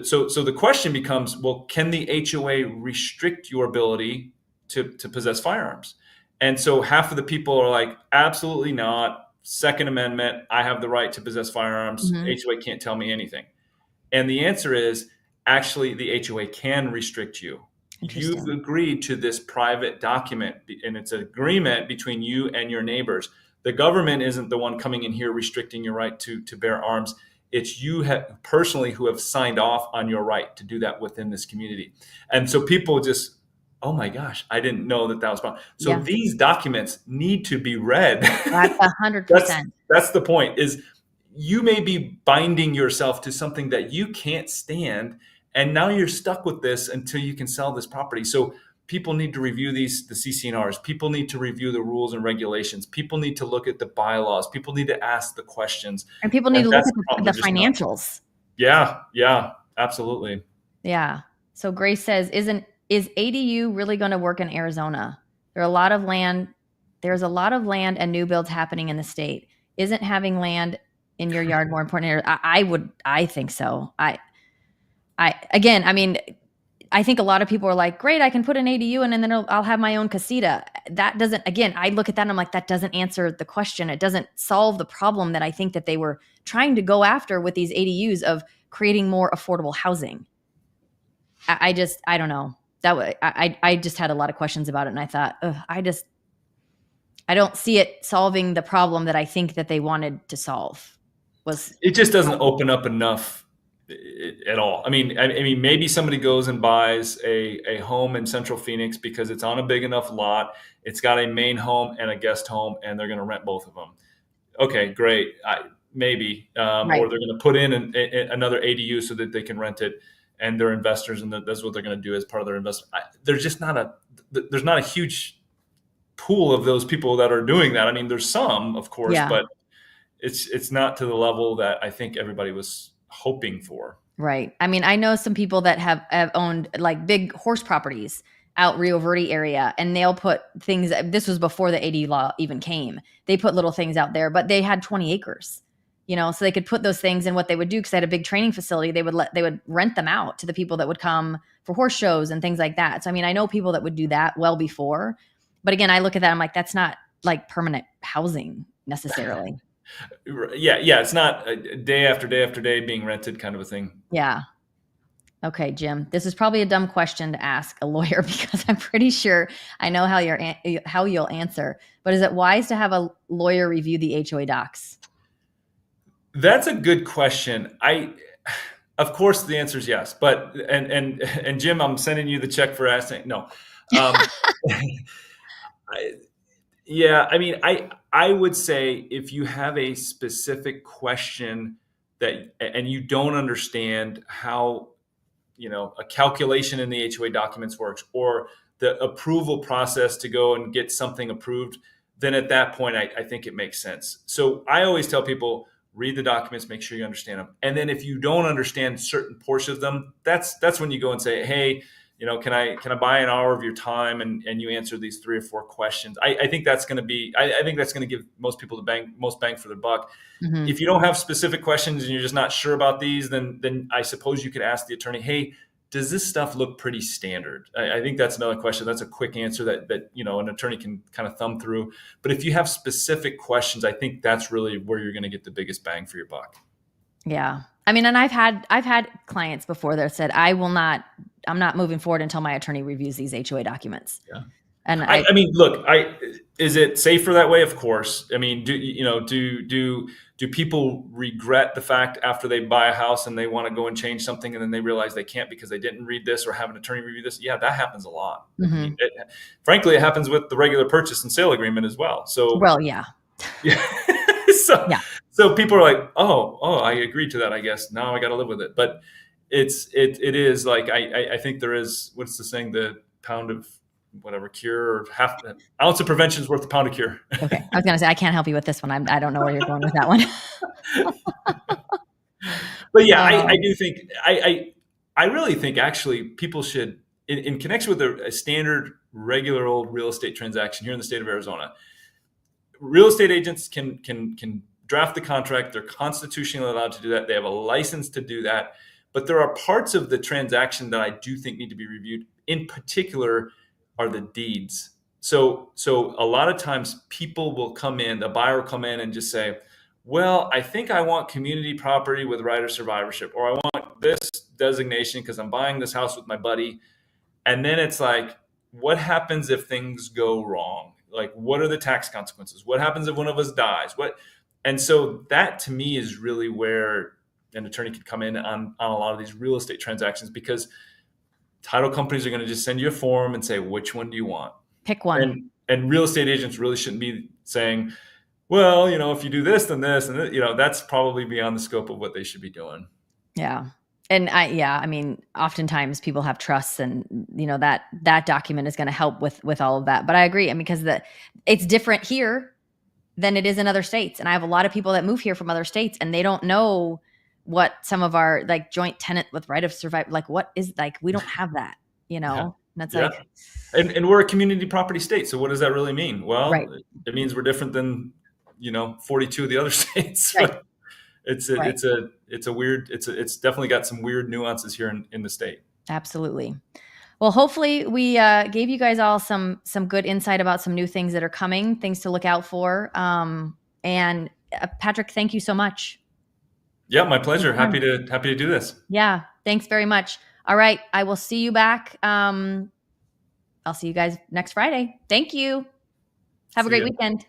S2: so the question becomes, well, can the HOA restrict your ability to possess firearms? And so half of the people are like, absolutely not. Second Amendment, I have the right to possess firearms. HOA can't tell me anything. And the answer is, actually, the HOA can restrict you. You've agreed to this private document, and it's an agreement between you and your neighbors. The government isn't the one coming in here restricting your right to bear arms. It's you personally who have signed off on your right to do that within this community. And so people just, oh my gosh, I didn't know that was possible. So these documents need to be read.
S1: That's 100%.
S2: That's the point, is you may be binding yourself to something that you can't stand, and now you're stuck with this until you can sell this property. So people need to review the CCNRs. People need to review the rules and regulations. People need to look at the bylaws. People need to ask the questions.
S1: And people need to look at the financials.
S2: Yeah, absolutely.
S1: Yeah. So Grace says, is ADU really going to work in Arizona? There's a lot of land and new builds happening in the state. Isn't having land in your yard more important? I think so. I think a lot of people are like, great, I can put an ADU in and then I'll have my own casita. That doesn't, again, I look at that and I'm like, that doesn't answer the question. It doesn't solve the problem that I think that they were trying to go after with these ADUs of creating more affordable housing. I don't know. I just had a lot of questions about it, and I thought, I don't see it solving the problem that I think that they wanted to solve.
S2: It just doesn't open up enough at all. I mean, maybe somebody goes and buys a home in Central Phoenix because it's on a big enough lot. It's got a main home and a guest home, and they're going to rent both of them. Okay, great. Maybe,
S1: Right.
S2: or they're going to put in another ADU so that they can rent it, and they're investors, and that's what they're going to do as part of their investment. There's not a huge pool of those people that are doing that. I mean, there's some, of course,
S1: Yeah.
S2: but it's not to the level that I think everybody was hoping for.
S1: Right. I mean, I know some people that have owned like big horse properties out Rio Verde area, and they'll put things. This was before the AD law even came. They put little things out there, but they had 20 acres, so they could put those things. And what they would do, because they had a big training facility, they would rent them out to the people that would come for horse shows and things like that. So I mean, I know people that would do that well before, but again, I look at that, I'm like, that's not like permanent housing necessarily.
S2: Yeah, it's not day after day after day being rented kind of a thing.
S1: Yeah. Okay, Jim, this is probably a dumb question to ask a lawyer because I'm pretty sure I know how you'll answer. But is it wise to have a lawyer review the HOA docs?
S2: That's a good question. Of course, the answer is yes. But and Jim, I'm sending you the check for asking. No. Yeah, I mean, I would say if you have a specific question and you don't understand how a calculation in the HOA documents works, or the approval process to go and get something approved, then at that point, I think it makes sense. So I always tell people, read the documents, make sure you understand them. And then if you don't understand certain portions of them, that's when you go and say, hey, can I buy an hour of your time and you answer these 3 or 4 questions? I think that's going to be, I think that's going to give most people most bang for their buck.
S1: Mm-hmm.
S2: If you don't have specific questions and you're just not sure about these, then I suppose you could ask the attorney, hey, does this stuff look pretty standard? I think that's another question. That's a quick answer that an attorney can kind of thumb through. But if you have specific questions, I think that's really where you're going to get the biggest bang for your buck.
S1: Yeah. I mean, and I've had clients before that said, I'm not moving forward until my attorney reviews these HOA documents.
S2: Yeah.
S1: And
S2: I mean, look, is it safer that way? Of course. I mean, do people regret the fact after they buy a house and they want to go and change something and then they realize they can't because they didn't read this or have an attorney review this? Yeah, that happens a lot.
S1: Mm-hmm.
S2: I mean, frankly, it happens with the regular purchase and sale agreement as well. So,
S1: well, yeah.
S2: Yeah. So people are like, oh, I agreed to that. I guess now I got to live with it. But it is like, I think there is, what's the saying, the pound of whatever cure, or half an ounce of prevention is worth a pound of cure.
S1: Okay. I was going to say, I can't help you with this one. I don't know where you're going with that one.
S2: But yeah, I do think, I really think actually people should, in connection with a standard regular old real estate transaction here in the state of Arizona, real estate agents can draft the contract. They're constitutionally allowed to do that. They have a license to do that. But there are parts of the transaction that I do think need to be reviewed. In particular, are the deeds. So a lot of times people will come in, the buyer will come in and just say, well, I think I want community property with right of survivorship, or I want this designation because I'm buying this house with my buddy. And then it's like, what happens if things go wrong? Like, what are the tax consequences? What happens if one of us dies? And so that to me is really where an attorney could come in on a lot of these real estate transactions, because title companies are going to just send you a form and say, which one do you want?
S1: Pick one.
S2: And real estate agents really shouldn't be saying, well, if you do this, then this, and that's probably beyond the scope of what they should be doing.
S1: Yeah. And I mean, oftentimes people have trusts, and that document is going to help with all of that. But I agree. I mean, because it's different here than it is in other states. And I have a lot of people that move here from other states, and they don't know what some of our like joint tenant with right of survival, like what is, like, we don't have that,
S2: Yeah.
S1: and that's
S2: Yeah.
S1: like,
S2: and we're a community property state. So what does that really mean? Well,
S1: right.
S2: It means we're different than, 42 of the other states.
S1: Right.
S2: It's definitely got some weird nuances here in the state.
S1: Absolutely. Well, hopefully we gave you guys all some good insight about some new things that are coming, things to look out for. And Patrick, thank you so much.
S2: Yeah, my pleasure. Happy to do this.
S1: Yeah. Thanks very much. All right. I will see you back. I'll see you guys next Friday. Thank you. Have a great weekend.